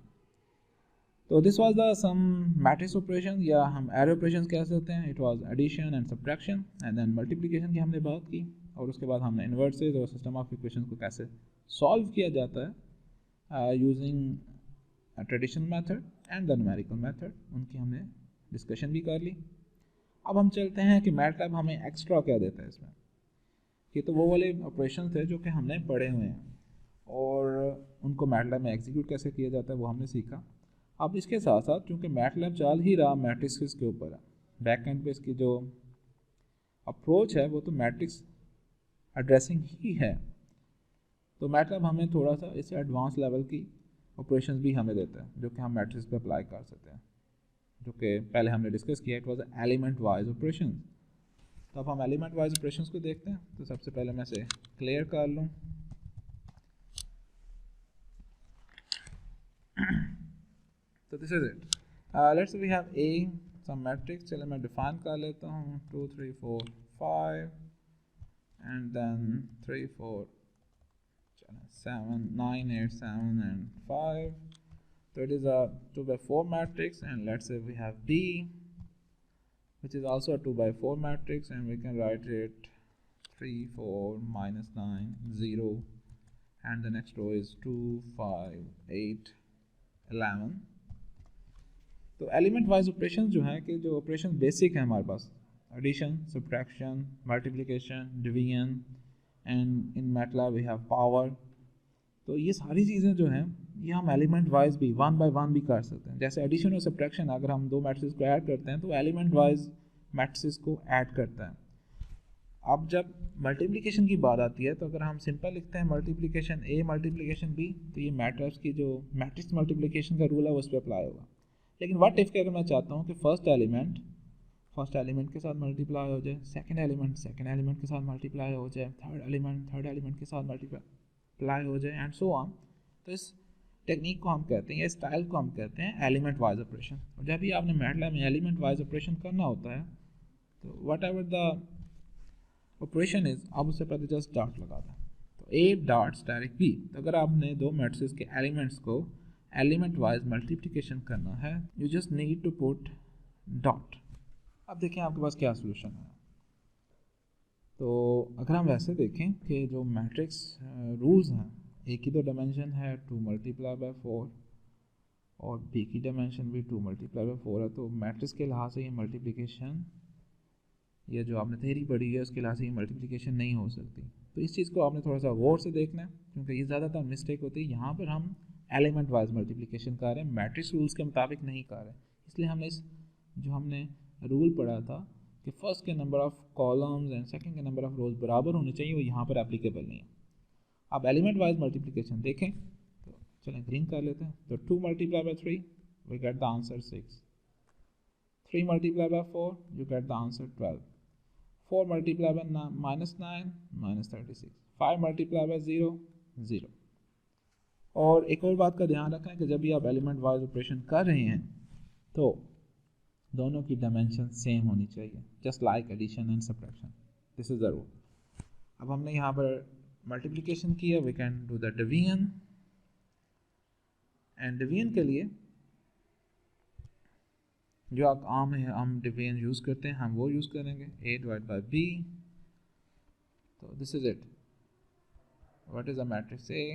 तो this was the some matrix operation, या हम एरे ऑपरेशन कह सकते हैं। It was addition and subtraction and then multiplication की हमने बात की, और उसके बाद हमने इन्वर्सेस और सिस्टम ऑफ इक्वेशन को कैसे सॉल्व किया जाता है using traditional method and the numerical method, उनकी हमने डिस्कशन भी कर ली। अब हम चलते हैं कि मैटलैब हमें एक्स्ट्रा क्या देता है इसमें। ये तो वो वाले ऑपरेशन थे जो कि हमने पढ़े हुए हैं, और उनको मैटलैब में एग्जीक्यूट कैसे किया जाता है वो हमने सीखा। अब इसके साथ साथ क्योंकि मैटलैब चल ही रहा मैट्रिक्स के ऊपर है, बैक एंड पे इसकी जो अप्रोच है वो तो मैट्रिक्स एड्रेसिंग ही है, तो मैटलैब हमें थोड़ा सा इससे एडवांस लेवल की ऑपरेशंस भी हमें देता है जो कि हम मैट्रिक्स पे अप्लाई कर सकते हैं, जो कि पहले हमने डिस्कस किया। It was element wise operation. तो अब हम एलिमेंट वाइज ऑपरेशंस को देखते हैं। तो सबसे पहले मैं इसे क्लियर कर लूँ। तो this is it. Let's we have a some matrix, चलो मैं डिफाइन कर लेता हूँ 2 3 4 5 and then 3 4 7 9 8 7 and 5. So it is a 2 by 4 matrix, and let's say we have B, which is also a 2 by 4 matrix, and we can write it 3 4 minus 9 0, and the next row is 2 5 8 11. तो element wise operation जो है कि जो operation basic है हमारे पास, addition, subtraction, multiplication, division, and in MATLAB we have power. तो ये सारी चीज़ें जो हैं ये हम एलिमेंट वाइज भी वन बाय वन भी कर सकते हैं। जैसे एडिशन और सब्ट्रैक्शन, अगर हम दो मैट्रिक्स को ऐड करते हैं तो एलिमेंट वाइज मैट्रिक्स को ऐड करता है। अब जब मल्टीप्लिकेशन की बात आती है तो अगर हम सिंपल लिखते हैं मल्टीप्लिकेशन ए मल्टीप्लिकेशन बी, तो ये मैट्रिक्स की जो मैट्रिक्स मल्टीप्लिकेशन का रूल है वो उस पर अप्लाई होगा। लेकिन व्हाट इफ के अगर मैं चाहता हूँ कि फर्स्ट एलिमेंट के साथ मल्टीप्लाई हो जाए, सेकंड एलिमेंट के साथ मल्टीप्लाई हो जाए, थर्ड एलिमेंट के साथ मल्टीप्लाई हो जाए, एंड सो ऑन, तो इस टेक्निक को हम कहते हैं, या स्टाइल को हम कहते हैं एलिमेंट वाइज ऑपरेशन। और जब भी आपने मैटलैब में एलिमेंट वाइज ऑपरेशन करना होता है तो what ever the operation is, आप उससे पहले जस्ट डॉट लगा दें। तो ए डॉट्स डायरेक्ट बी, तो अगर आपने दो मैट्रिक्स के एलिमेंट्स को एलिमेंट वाइज मल्टीप्लिकेशन करना है, you just need to put dot. अब देखें आपके पास क्या सोल्यूशन है। तो अगर हम वैसे देखें कि जो मैट्रिक्स रूल्स हैं, ए की तो डायमेंशन है 2 मल्टीप्लाई बाय 4 और बी की डायमेंशन भी 2 मल्टीप्लाई बाय 4 है, तो मैट्रिक्स के लिहाज से ये मल्टीप्लिकेशन, ये जो आपने थ्योरी पढ़ी है उसके लिहाज से ये मल्टीप्लिकेशन नहीं हो सकती। तो इस चीज़ को आपने थोड़ा सा गौर से देखना है, क्योंकि ये ज़्यादातर मिस्टेक होती है। यहाँ पर हम एलिमेंट वाइज मल्टीप्लिकेशन कर रहे हैं, मैट्रिक्स रूल्स के मुताबिक नहीं कर रहे हैं। इसलिए हमने इस जो हमने रूल पढ़ा था कि फर्स्ट के number of columns and second के नंबर ऑफ रोज बराबर होने चाहिए, वो यहाँ पर एप्लीकेबल नहीं है। अब एलिमेंट वाइज मल्टीप्लिकेशन देखें तो चलें ग्रीन कर लेते हैं। तो 2 multiply by 3 we get the answer 6, 3 multiply by 4 you get the answer 12, 4 multiply by -9 -36, 5 multiply by 0 0। और एक और बात का ध्यान रखें कि जब भी आप एलिमेंट वाइज ऑपरेशन कर रहे हैं तो दोनों की डायमेंशन सेम होनी चाहिए, just like addition and subtraction, this is the rule. अब हमने यहाँ पर मल्टीप्लिकेशन किया, we can do the division, and division के लिए जो आप आम है हम डिवीजन यूज़ करते हैं, हम वो यूज़ करेंगे a डिवाइड बाय b। तो this is it, what is a matrix a।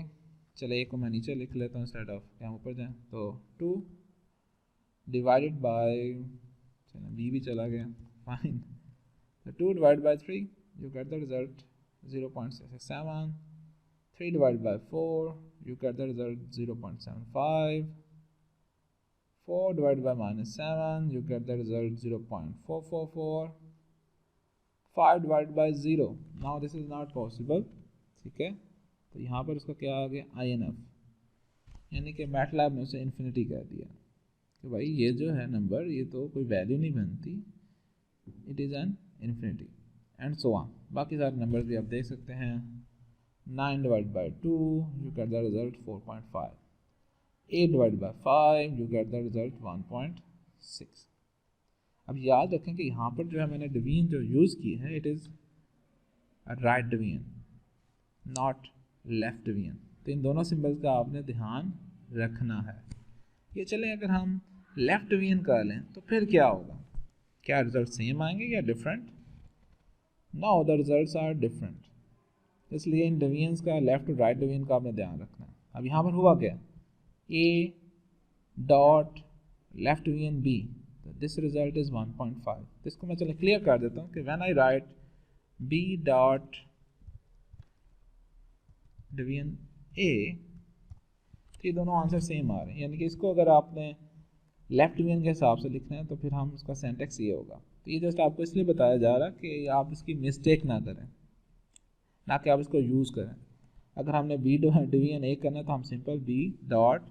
चले a को मैं नीचे लिख लेता हूँ इंस्टेड ऑफ यहाँ ऊपर जाएं। तो 2 डिवाइडेड बाय, चलो b भी चला गया, फाइन। तो 2 divide by 3 you get the result 0.67, 3 divided by 4 you get the result 0.75, 4 divided by -7, you get the result 0.444. 5 divided by 0, now this is not possible, ठीक है। तो यहाँ पर उसका क्या आ गया, INF, यानी कि मैटलैब ने उसे इन्फिनिटी कह दिया कि भाई ये जो है नंबर, ये तो कोई वैल्यू नहीं बनती, it is an infinity, and so on. बाकी सारे नंबर्स भी आप देख सकते हैं। 9 divided by 2, you get the result 4.5. 8 divided by 5, you get the result 1.6. अब याद रखें कि यहाँ पर जो है मैंने डिवीजन जो यूज़ की है, it is right division, not left division. तो इन दोनों सिंबल्स का आपने ध्यान रखना है। ये चलें, अगर हम लेफ्ट डिवीजन कर लें तो फिर क्या होगा, क्या रिजल्ट सेम आएंगे या different? No, the results are different. इसलिए इन डिवीजन्स का, लेफ्ट और राइट डिवीजन का आपने ध्यान रखना है। अब यहाँ पर हुआ क्या, A dot left division B, this result is 1.5। तो इसको मैं चलो क्लियर कर देता हूँ कि when I right B dot division A, तो ये दोनों आंसर सेम आ रहे हैं, यानी कि इसको अगर आपने लेफ्ट डिवीजन के हिसाब से लिखना है तो फिर हम उसका सेंटेक्स ये होगा। तो ये जस्ट आपको इसलिए बताया जा रहा है कि आप इसकी मिस्टेक ना करें, ना कि आप इसको यूज़ करें। अगर हमने B डिवीजन A करना है तो हम simple B dot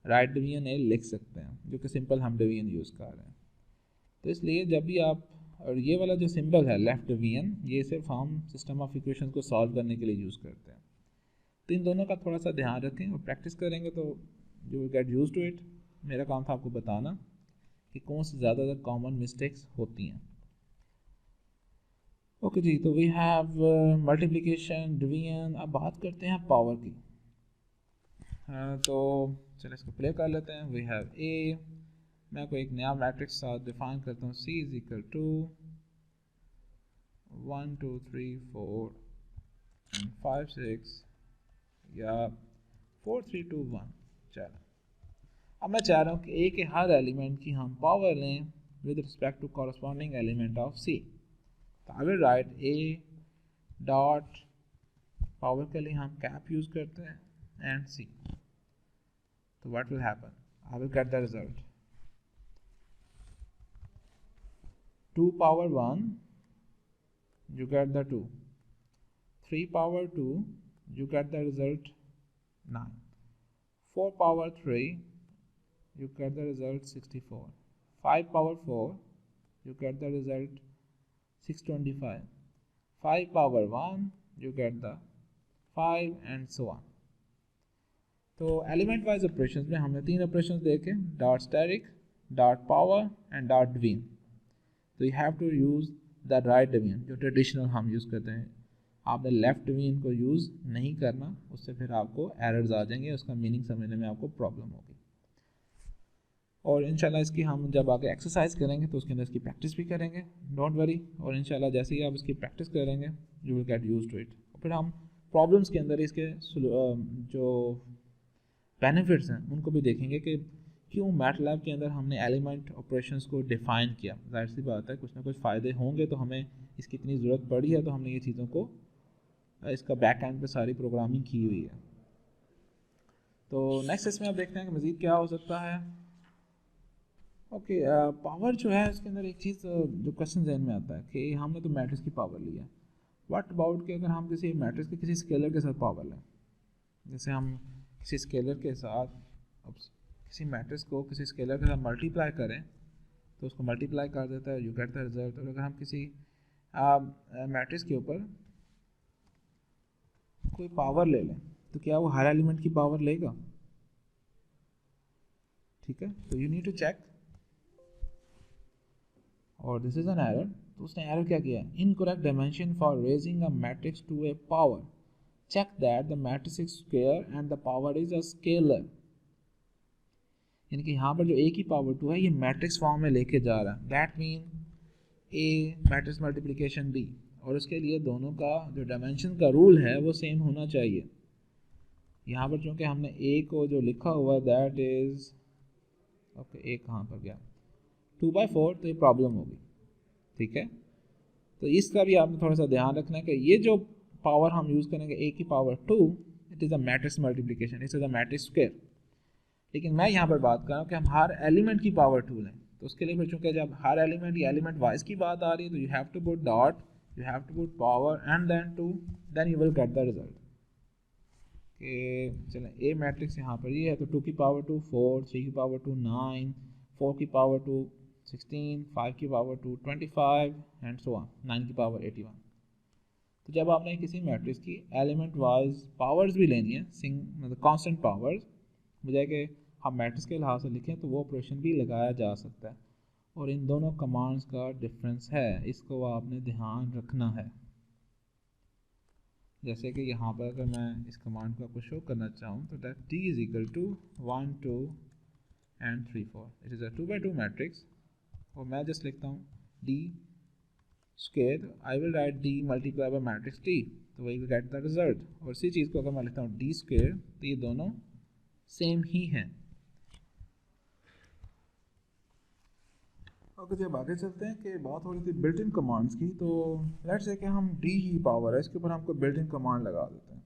right division A लिख सकते हैं, जो कि सिंपल हम डिवीजन यूज़ कर रहे हैं। तो इसलिए जब भी आप, और ये वाला जो सिंबल है लेफ्ट डिवीजन, ये सिर्फ हम सिस्टम ऑफ इक्वेशन को सॉल्व करने के लिए यूज़ करते हैं। तो इन दोनों का थोड़ा सा ध्यान रखें और प्रैक्टिस करेंगे तो you will get used to it. मेरा काम था आपको बताना कि कौन सी ज़्यादातर कॉमन मिस्टेक्स होती हैं। ओके जी, तो वी हैव मल्टीप्लिकेशन, डिवीजन। अब बात करते हैं पावर की। तो चलो इसको प्ले कर लेते हैं। वी हैव A, मैं कोई एक नया मैट्रिक्स साथ डिफाइन करता हूँ, C इज इक्वल टू 1 2 3 4 5 6 या 4 3 2 1। चलो अब मैं चाह रहा हूँ कि A के हर एलिमेंट की हम पावर लें with respect to corresponding element of C। तो I will write A dot power के लिए हम कैप यूज़ करते हैं एंड C। तो what will happen, I will get the result 2 power 1, you get the 2. 3 power 2, you get the result 9. 4 power 3, you get the result 64. 5 power 4, you get the result 625. 5 power 1, you get the 5 and so on. तो element wise operations में हमने 3 operations देखे, dot static, dot power and dot division. तो you have to use the right division, जो traditional हम use करते हैं। आपने लेफ्ट डिवीजन को यूज़ नहीं करना, उससे फिर आपको एरर्स आ जाएंगे, उसका मीनिंग समझने में आपको प्रॉब्लम होगी। और इंशाल्लाह इसकी हम जब आगे एक्सरसाइज करेंगे तो उसके अंदर इसकी प्रैक्टिस भी करेंगे, डोंट वरी। और इंशाल्लाह जैसे ही आप इसकी प्रैक्टिस करेंगे you will get used to it. और फिर हम प्रॉब्लम्स के अंदर इसके जो बेनिफिट्स हैं उनको भी देखेंगे कि क्यों मैटलैब के अंदर हमने एलिमेंट ऑपरेशंस को डिफ़ाइन किया। जाहिर सी बात है कुछ ना कुछ फ़ायदे होंगे, तो हमें इसकी इतनी ज़रूरत पड़ी है तो हमने ये चीज़ों को, इसका बैक एंड पे सारी प्रोग्रामिंग की हुई है। तो नेक्स्ट इसमें आप देखते हैं कि मज़ीद क्या हो सकता है। ओके, पावर जो है उसके अंदर एक चीज़ जो क्वेश्चन जहन में आता है कि हमने तो मैट्रिक्स की पावर ली है, व्हाट अबाउट कि अगर हम किसी मैट्रिक्स के किसी स्केलर के साथ पावर लें, जैसे हम किसी स्केलर के साथ, अब किसी मैट्रिक्स को किसी स्केलर के साथ मल्टीप्लाई करें तो उसको मल्टीप्लाई कर देता है, यू गेट द रिजल्ट। और अगर हम किसी मैट्रिक्स के ऊपर कोई पावर ले लें तो क्या वो हर एलिमेंट की पावर लेगा? ठीक है, तो यू नीड टू चेक। और दिस इज एन एरर। तो उसने एरर क्या किया है, incorrect dimension for raising a matrix to a power, check that the matrix is square and the power is a scalar। यानी कि यहाँ पर जो a की पावर 2 है ये मैट्रिक्स फॉर्म में लेके जा रहा है, that mean a matrix multiplication b, और उसके लिए दोनों का जो डायमेंशन का रूल है वो सेम होना चाहिए। यहाँ पर चूँकि हमने a को जो लिखा हुआ है दैट इज ओके, a कहाँ पर गया, 2/4, तो ये प्रॉब्लम होगी। ठीक है, तो इसका भी आपने थोड़ा सा ध्यान रखना है कि ये जो पावर हम यूज़ करेंगे a की power 2, it is a matrix multiplication, it is a matrix square. लेकिन मैं यहाँ पर बात कर रहा हूँ कि हम हर एलिमेंट की पावर 2 लें। तो उसके लिए फिर चूँकि जब हर एलिमेंट या एलिमेंट वाइज की बात आ रही है तो you have to put dot, you have to put power and then 2, then you will get the result. कि चलें ए मैट्रिक्स यहाँ पर ये है तो 2 की पावर 2 4, 3 की पावर 2 9, 4 की पावर 2 16, 5 की पावर 2 25 एंड सो ऑन, 9 की पावर 81। तो जब आपने किसी मैट्रिक्स की एलिमेंट वाइज पावर्स भी लेनी है, मतलब कांस्टेंट पावर्स, बजाय कि हम मैट्रिक्स के लिहाज से लिखें तो वो ऑपरेशन भी लगाया जा सकता है। और इन दोनों कमांड्स का डिफरेंस है, इसको आपने ध्यान रखना है। जैसे कि यहाँ पर अगर मैं इस कमांड को आपको शो करना चाहूँ तो that d is equal to 1 2 and 3 4, it is a 2x2 matrix. और मैं जस्ट लिखता हूँ d square, I will write d multiply by matrix t, तो वही विल गेट द रिजल्ट। और इसी चीज़ को अगर मैं लिखता हूँ d स्क्वायर तो ये दोनों सेम ही हैं। अगर जब आगे चलते हैं कि बात हो रही थी बिल्ट इन कमांड्स की, तो लेट्स से कि हम d ही पावर है, इसके ऊपर हमको बिल्ट इन कमांड लगा देते हैं,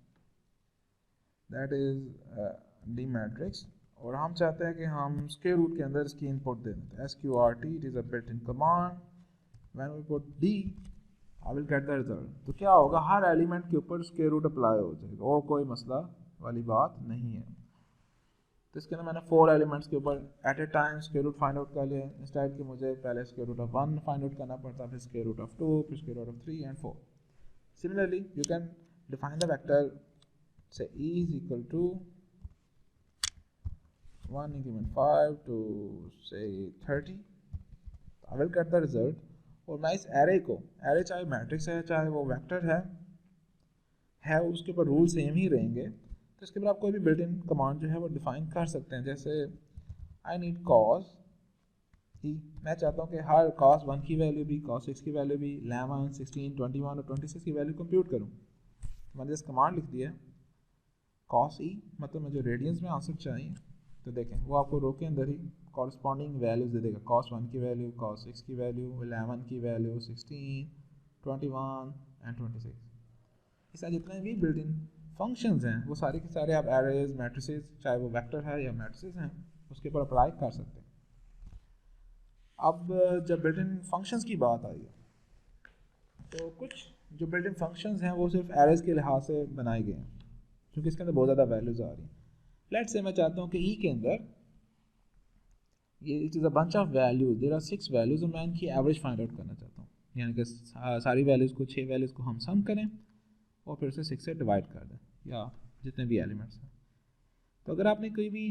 दैट इज d मैट्रिक्स। और हम चाहते हैं कि हम स्क्वायर रूट के अंदर इसकी इनपुट दे दें, sqrt, it is a built in command, when we put d I will get the result. तो क्या होगा, हर एलिमेंट के ऊपर स्क्वायर रूट अप्लाई हो जाएगा और कोई मसला वाली बात नहीं है। तो इसके अंदर मैंने 4 एलिमेंट्स के ऊपर at a time square root find out कर लिया, इंस्टेड कि मुझे पहले square root of 1 find out करना पड़ता, फिर स्क्वायर रूट ऑफ 2, फिर square root of 3 and 4। Similarly you can define the vector say e is equal to 1 increment 5 to say 30, I will get the result। और मैं इस array को, array चाहे matrix है चाहे वो वेक्टर है उसके ऊपर रूल सेम ही रहेंगे। तो इसके बाद आप कोई भी बिल्ट इन कमांड जो है वो डिफाइन कर सकते हैं। जैसे आई नीड कॉस ई, मैं चाहता हूँ कि हर कॉस 1 की वैल्यू भी, कॉस 6 की वैल्यू भी, 11 16 21 और 26 की वैल्यू कंप्यूट करूँ। तो मैंने इस कमांड लिख दिया कॉस ई, मतलब मुझे रेडियंस में आंसर चाहिए। तो देखें वो आपको रो के अंदर ही कॉरस्पॉन्डिंग वैल्यूज दे देगा, कॉस 1 की वैल्यू, कॉस 6 की वैल्यू, 11 की वैल्यू, 16 21 एंड 26। इस जितने भी बिल्ट इन फंक्शंस हैं वो सारे के सारे आप एरेज, मैट्रिसेस, चाहे वो वेक्टर है या मैट्रिसेस हैं, उसके ऊपर अप्लाई कर सकते हैं। अब जब बिल्ट इन फंक्शंस की बात आई है तो कुछ जो बिल्ट इन फंक्शंस हैं वो सिर्फ एरेज के लिहाज से बनाए गए हैं, क्योंकि इसके अंदर बहुत ज़्यादा वैल्यूज आ रही हैं। लेट्स से मैं चाहता हूँ कि ई के अंदर ये it is a bunch of values, there are 6 values, और मैं इनकी एवरेज फाइंड आउट करना चाहता हूँ। यानी कि सारी वैल्यूज़ को 6 वैल्यूज़ को हम सम करें और फिर उसे 6 से डिवाइड कर दें, या जितने भी एलिमेंट्स हैं। तो अगर आपने कोई भी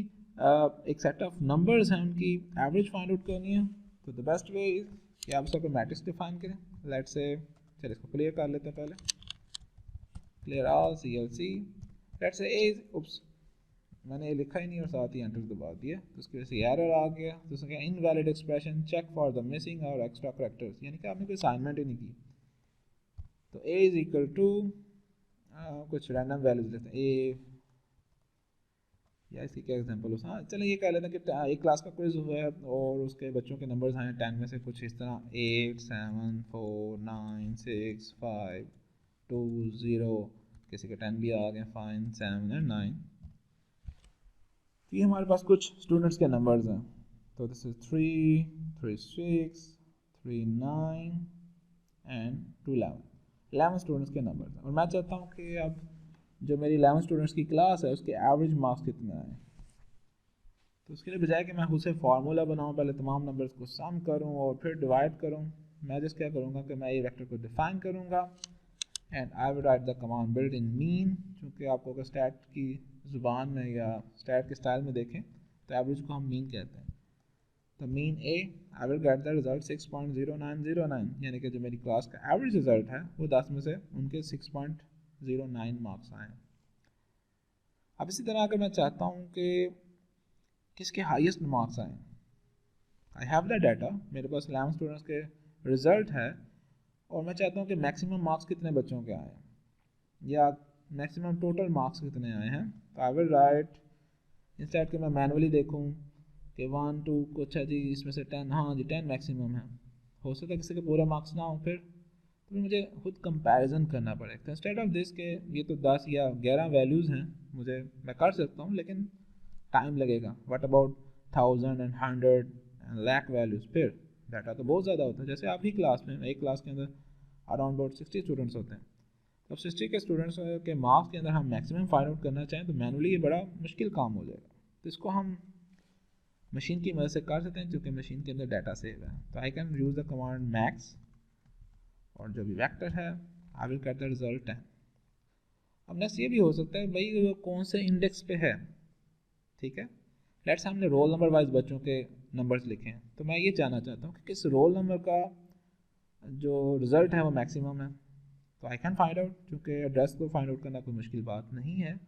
एक सेट ऑफ नंबर्स हैं उनकी एवरेज फाइंड आउट करनी है तो द बेस्ट वे इज कि आप उसका कोई मैट्रिक्स डिफाइन करें। लेट्स से चलिए इसको क्लियर कर लेते हैं पहले, clear all CLC। Let's say ए, उप्स मैंने ये लिखा ही नहीं और साथ ही एंटर दबा दिया, तो उसकी वजह से एरर आ गया। तो उसने कहा invalid expression, check for the missing और एक्स्ट्रा करैक्टर्स, यानी कि आपने कोई असाइनमेंट ही नहीं की। तो a इज इक्वल टू कुछ रैंडम वैल्यूज लेते हैं, a, या इसकी क्या एग्जांपल हो, हाँ चलें ये कह लेते हैं कि एक क्लास का क्विज हुआ है और उसके बच्चों के नंबर्स आए 10 में से कुछ इस तरह 8 7 4 9 6 5 2 0, किसी के 10 भी आ गए, 5 7 एंड 9। ये हमारे पास कुछ स्टूडेंट्स के नंबर्स हैं। तो दिस इज 3 3 6 3 9 एंड 2 11 स्टूडेंट्स के नंबर्स हैं। और मैं चाहता हूँ कि अब जो मेरी 11 स्टूडेंट्स की क्लास है उसके एवरेज मार्क्स कितने आए। तो उसके लिए बजाय कि मैं खुद से फार्मूला बनाऊँ, पहले तमाम नंबर्स को सम करूँ और फिर डिवाइड करूँ, मैं जस्ट क्या करूँगा कि मैं ये वेक्टर को डिफाइन करूँगा and I will write the command built in mean. क्योंकि आपको अगर स्टैट की ज़ुबान में या स्टैट के स्टाइल में देखें तो एवरेज को हम मीन कहते हैं। तो mean A, I will get the result 6.0909, यानी कि जो मेरी क्लास का एवरेज रिजल्ट है वो 10 में से उनके 6.09 मार्क्स आए। अब इसी तरह अगर मैं चाहता हूँ कि किसके हाईएस्ट मार्क्स आए, आई हैव द डाटा, मेरे पास 11 स्टूडेंट्स के रिजल्ट है और मैं चाहता हूँ कि मैक्सिमम मार्क्स कितने बच्चों के आए हैं या मैक्सिमम टोटल मार्क्स कितने आए हैं। तो आई विल राइट, इंस्टेड कि मैं मैनुअली देखूँ कि 1 2 को, अच्छा जी इसमें से 10, हाँ जी 10 मैक्सिमम है, हो सकता है किसी के पूरे मार्क्स ना हो, फिर मुझे खुद कंपैरिजन करना पड़ेगा। तो इंस्टेड ऑफ दिस के ये तो 10 या 11 वैल्यूज़ हैं, मैं कर सकता हूँ, लेकिन टाइम लगेगा। What about 1000 and 100 and lakh values, फिर डाटा तो बहुत ज़्यादा होता है। जैसे आप ही क्लास में, एक क्लास के अंदर अराउंड अबाउट 60 स्टूडेंट्स होते हैं। अब 60 के स्टूडेंट्स के मार्क्स के अंदर हम मैक्सिमम फाइंड आउट करना चाहें तो मैनुअली ये बड़ा मुश्किल काम हो जाएगा। तो इसको हम मशीन की मदद से कर सकते हैं, क्योंकि मशीन के अंदर डाटा सेव है। तो I can use the command max, और जो भी वेक्टर है आई विल गेट द रिजल्ट 10। अब नेक्स्ट ये भी हो सकता है भाई वो कौन से इंडेक्स पे है, ठीक है। लेट्स हमने रोल नंबर वाइज बच्चों के नंबर्स लिखे हैं, तो मैं ये जानना चाहता हूँ कि किस रोल नंबर का जो रिजल्ट है वो मैक्सिमम है। तो आई कैन फाइंड आउट, क्योंकि एड्रेस को फाइंड आउट करना कोई मुश्किल बात नहीं है,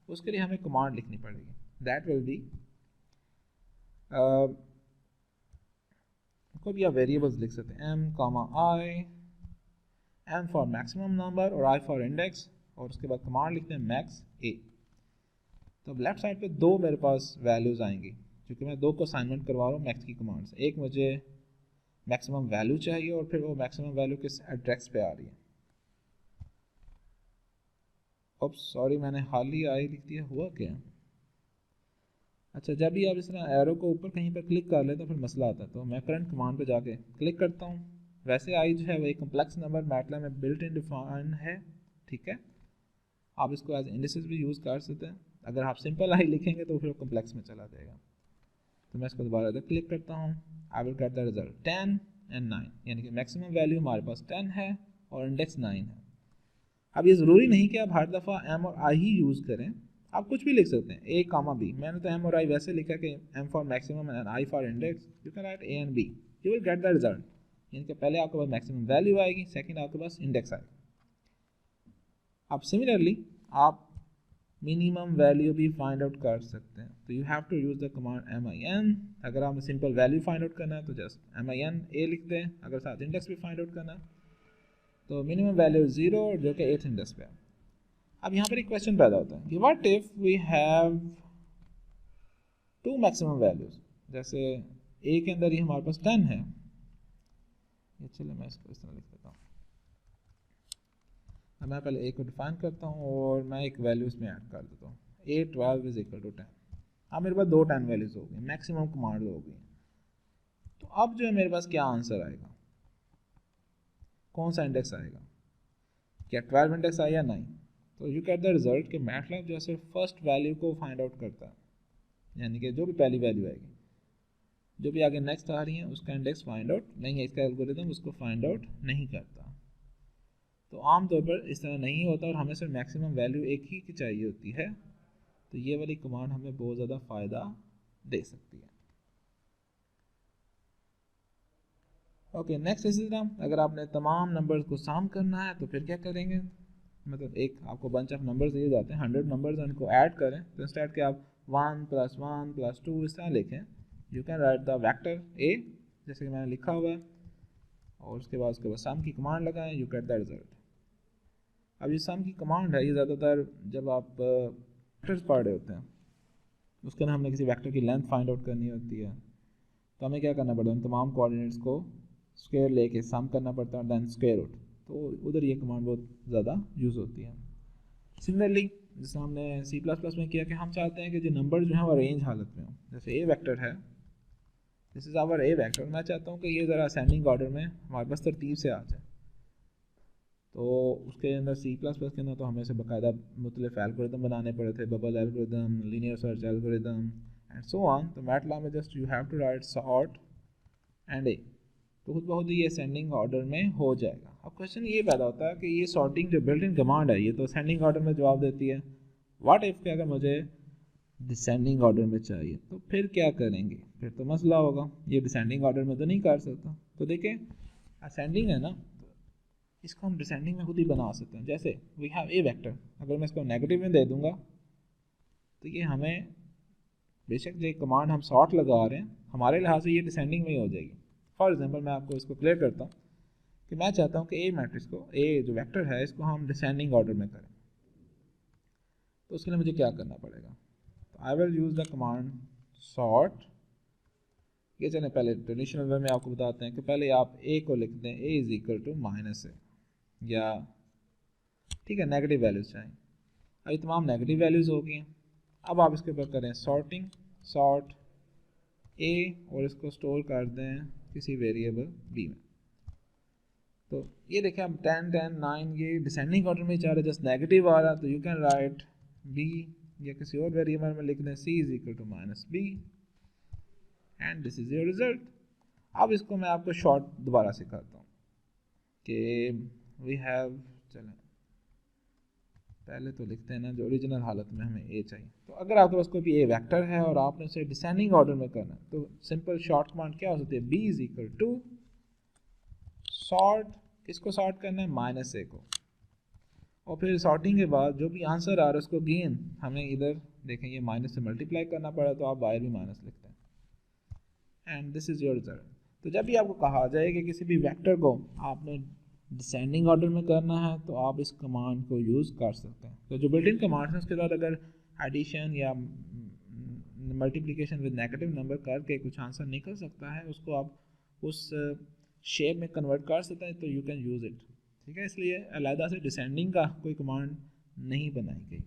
उसके लिए हमें कमांड लिखनी पड़ेगी। दैट विल बी कोई भी आप वेरिएबल्स लिख सकते हैं, m comma I, m for maximum number और i फॉर इंडेक्स, और उसके बाद कमांड लिखते हैं मैक्स a। तो लेफ्ट साइड पे दो मेरे पास वैल्यूज़ आएंगी, क्योंकि मैं दो को असाइनमेंट करवा रहा हूँ मैक्स की कमांड से। एक मुझे मैक्सिमम वैल्यू चाहिए और फिर वो मैक्सिमम वैल्यू किस एड्रेस पे आ रही है। अब सॉरी मैंने हाल ही आई लिख दिया, हुआ क्या? अच्छा, जब भी आप इस तरह एरो को ऊपर कहीं पर क्लिक कर ले तो फिर मसला आता है। तो मैं करंट कमांड पे जाके क्लिक करता हूँ। वैसे आई जो है वो एक कम्प्लेक्स नंबर मैटलैब में बिल्ट इन डिफाइन है, ठीक है। आप इसको एज इंडिसेस भी यूज़ कर सकते हैं। अगर आप सिंपल आई लिखेंगे तो फिर वो कम्प्लेक्स में चला जाएगा। तो मैं इसको दोबारा क्लिक करता हूँ, आई will get the result 10 and 9, यानी कि मैक्सिमम वैल्यू हमारे पास 10 है और इंडेक्स 9 है। अब ये ज़रूरी नहीं कि आप हर दफ़ा एम और आई ही यूज़ करें, आप कुछ भी लिख सकते हैं, ए कामा बी। मैंने तो एम और आई वैसे लिखा कि M for maximum and I for index, you can write A and B, you will get the result. यानी कि पहले आपके पास मैक्सिमम वैल्यू आएगी, सेकंड आपके पास इंडेक्स आएगा। अब सिमिलरली आप मिनिमम वैल्यू भी फाइंड आउट कर सकते हैं। तो you have to use the command min। अगर आपने सिंपल वैल्यू फाइंड आउट करना है तो जस्ट min a लिख दें। अगर साथ इंडेक्स भी फाइंड आउट करना है तो मिनिमम वैल्यू 0 जो कि 8 इंडेक्स पे है। अब यहाँ पर एक क्वेश्चन पैदा होता है कि what if we have two maximum values, जैसे a के अंदर ही हमारे पास 10 है। ये चलिए मैं इसको इस तरह लिख देता हूँ। अब मैं पहले a को डिफाइन करता हूँ और मैं एक वैल्यू इसमें ऐड कर देता हूँ, a12 इज इक्वल टू 10। अब मेरे पास दो 10 वैल्यूज हो गई, मैक्सिमम कमांड हो गई। तो अब जो है मेरे पास क्या आंसर आएगा, कौन सा इंडेक्स आएगा, क्या 12 इंडेक्स आया या नहीं? तो यू गेट द रिजल्ट कि मैटलैब जो है सिर्फ फर्स्ट वैल्यू को फाइंड आउट करता है, यानी कि जो भी पहली वैल्यू आएगी, जो भी आगे नेक्स्ट आ रही है उसका इंडेक्स फाइंड आउट नहीं है, इसका एल्गोरिथम उसको फाइंड आउट नहीं करता। तो आमतौर पर इस तरह नहीं होता और हमें सिर्फ मैक्सिमम वैल्यू एक ही की चाहिए होती है। तो ये वाली कमांड हमें बहुत ज़्यादा फ़ायदा दे सकती है। ओके, नेक्स्ट इसी तरह अगर आपने तमाम नंबर्स को साम करना है तो फिर क्या करेंगे, मतलब एक आपको बंच ऑफ नंबर्स दिए जाते हैं, 100 नंबर्स, उनको ऐड करें। तो इंस्टेड के आप 1 + 1 + 2 इस तरह लिखें, you can write the vector A जैसे कि मैंने लिखा हुआ है, और उसके बाद सम की कमांड लगाएं, यू गेट द रिजल्ट। अब ये सम की कमांड है, ये ज़्यादातर जब आप वेक्टर्स पढ़ रहे होते हैं उसके अंदर हमने किसी वेक्टर की लेंथ फाइंड आउट करनी होती है, तो हमें क्या करना पड़ता है, उन तमाम कोऑर्डिनेट्स को स्क्वायर लेके सम करना पड़ता है, देन स्क्वायर रूट। तो उधर ये कमांड बहुत ज़्यादा यूज़ होती है। सिमिलरली जैसे हमने C++ में किया कि हम चाहते हैं कि जो नंबर जो है वो अरेंज हालत में हो। जैसे ए वेक्टर है, this is our a vector, मैं चाहता हूँ कि ये ज़रा असेंडिंग ऑर्डर में हमारे पास तरतीब से आ जाए। तो उसके अंदर C++ के अंदर तो हमें से बाकायदा मुख्तलिफ एल्गोरिदम बनाने पड़े थे, bubble algorithm, linear search algorithm and so on. तो मैटलैब में just you have to write sort and A, तो खुद बहुत ही असेंडिंग ऑर्डर में हो जाएगा। अब क्वेश्चन ये पैदा होता है कि ये सॉर्टिंग जो बिल्ट इन कमांड है ये तो असेंडिंग ऑर्डर में जवाब देती है, व्हाट इफ के अगर मुझे डिसेंडिंग ऑर्डर में चाहिए तो फिर क्या करेंगे, फिर तो मसला होगा, ये डिसेंडिंग ऑर्डर में तो नहीं कर सकता। तो देखें असेंडिंग है ना, इसको हम डिसेंडिंग में खुद ही बना सकते हैं। जैसे वी हैव ए वेक्टर, अगर मैं इसको नेगेटिव में दे दूंगा तो ये हमें बेशक जो कमांड हम सॉर्ट लगा रहे हैं हमारे लिहाज से ये डिसेंडिंग में ही हो जाएगी। फॉर एग्जांपल मैं आपको इसको क्लियर करता हूँ कि मैं चाहता हूँ कि ए मैट्रिक्स को, ए जो वेक्टर है इसको हम डिसेंडिंग ऑर्डर में करें। तो उसके लिए मुझे क्या करना पड़ेगा, तो I will use the command sort. ये चलें पहले ट्रेडिशनल वे में आपको बताते हैं कि पहले आप ए को लिख दें, ए इज इक्वल टू -a, या ठीक है नेगेटिव वैल्यूज चाहिए। अब ये तमाम नेगेटिव वैल्यूज हो गई हैं। अब आप इसके ऊपर करें सॉर्टिंग, सॉर्ट ए, और इसको स्टोर कर दें किसी वेरिएबल बी में। तो ये देखें अब 10 10 9 ये डिसेंडिंग ऑर्डर में जा रहा है, जस्ट नेगेटिव आ रहा, तो यू कैन राइट बी या किसी और वेरिएबल में लिख दें c is equal to minus b and this is your result. अब इसको मैं आपको शॉर्ट दोबारा सिखाता हूँ कि वी हैव, चलें पहले तो लिखते हैं ना जो ओरिजिनल हालत में हमें ए चाहिए। तो अगर आपके पास कोई भी ए वेक्टर है और आपने उसे डिसेंडिंग ऑर्डर में करना है तो सिंपल शॉर्ट कमांड क्या हो सकती है, b is equal to sort, किसको सॉर्ट करना है, माइनस ए को, और फिर सॉर्टिंग के बाद जो भी आंसर आ रहा है उसको गेन हमें इधर देखें ये माइनस से मल्टीप्लाई करना पड़ा तो आप बाहर भी माइनस लिखते हैं and this is your result. तो जब भी आपको कहा जाए कि किसी भी वेक्टर को आपने डिसेंडिंग ऑर्डर में करना है तो आप इस कमांड को यूज़ कर सकते हैं। तो जो बिल्ट इन कमांड है उसके बाद अगर एडिशन या मल्टीप्लिकेशन विद नेगेटिव नंबर करके कुछ आंसर निकल सकता है उसको आप उस शेप में कन्वर्ट कर सकते हैं, तो यू कैन यूज़ इट। ठीक है, इसलिए अलहदा से डिसेंडिंग का कोई कमांड नहीं बनाई गई।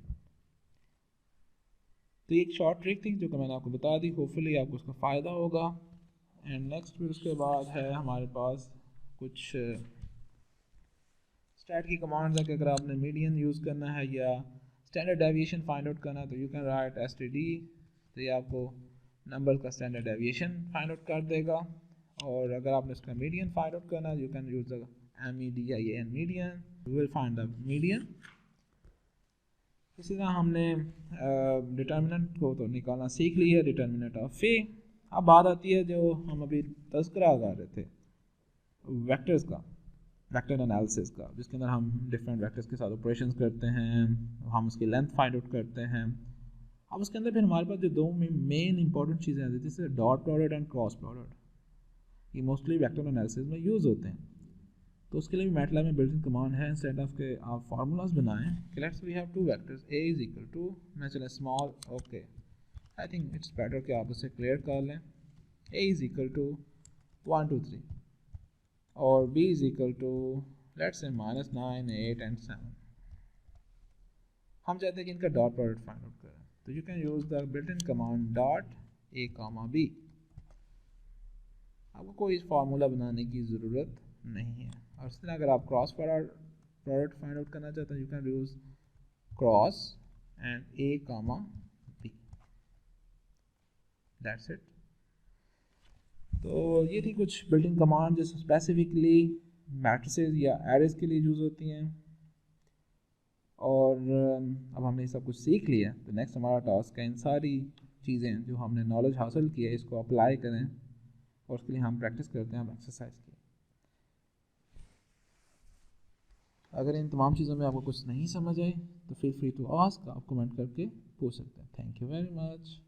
तो ये एक शॉर्ट ट्रिक थी जो कि मैंने आपको बता दी, होपफुली आपको उसका फ़ायदा होगा। एंड नेक्स्ट फिर उसके बाद है हमारे पास कुछ स्टैट की कमांड्स है कि अगर आपने मीडियन यूज़ करना है या स्टैंडर्ड डेविएशन फाइंड आउट करना है तो यू कैन राइट std, तो ये आपको नंबर का स्टैंडर्ड डेविएशन फाइंड आउट कर देगा। और अगर आपने इसका मीडियन फाइंड आउट करना है you can use the MEDIAN median, you will find the median. इसी तरह हमने डिटर्मिनेंट को तो निकालना सीख लिया, डिटर्मिनेंट ऑफ ए। अब बात आती है जो हम अभी तज़किरा कर रहे थे वेक्टर्स का, वेक्टर एनालिसिस का, जिसके अंदर हम डिफरेंट वेक्टर्स के साथ ऑपरेशंस करते हैं, हम उसकी लेंथ फाइंड आउट करते हैं। अब उसके अंदर फिर हमारे पास जो दो मेन इंपॉर्टेंट चीज़ें आती हैं जैसे dot product and cross product, ये मोस्टली वेक्टर एनालिसिस में यूज़ होते हैं। तो उसके लिए भी मैटलैब में बिल्ट इन कमांड है, इंस्टेड ऑफ के आप फार्मूलाज बनाएं कि let's we have two vectors a is equal to, मैं चले small okay, I think it's better कि आप उसे क्लियर कर लें, a इज इक्वल टू 1 2 3 और b is equal to let's say -9 8 and 7। हम चाहते हैं कि इनका डॉट प्रोडक्ट फाइंड आउट करें, तो you can use the built in command dot a comma b। आपको कोई फार्मूला बनाने की ज़रूरत नहीं है। और इस तरह अगर आप क्रॉस प्रोडक्ट फाइंड आउट करना चाहते हैं you can use cross and a comma b, that's it. तो ये थी कुछ बिल्ट इन कमांड जो स्पेसिफिकली मैट्रिसेस या एरेज के लिए यूज़ होती हैं। और अब हमने ये सब कुछ सीख लिया तो नेक्स्ट हमारा टास्क है इन सारी चीज़ें जो हमने नॉलेज हासिल की है इसको अप्लाई करें, और उसके लिए हम प्रैक्टिस करते हैं, हम एक्सरसाइज की। अगर इन तमाम चीज़ों में आपको कुछ नहीं समझ आए तो फील फ्री टू आस्क, आप कमेंट करके पूछ सकते हैं। Thank you very much.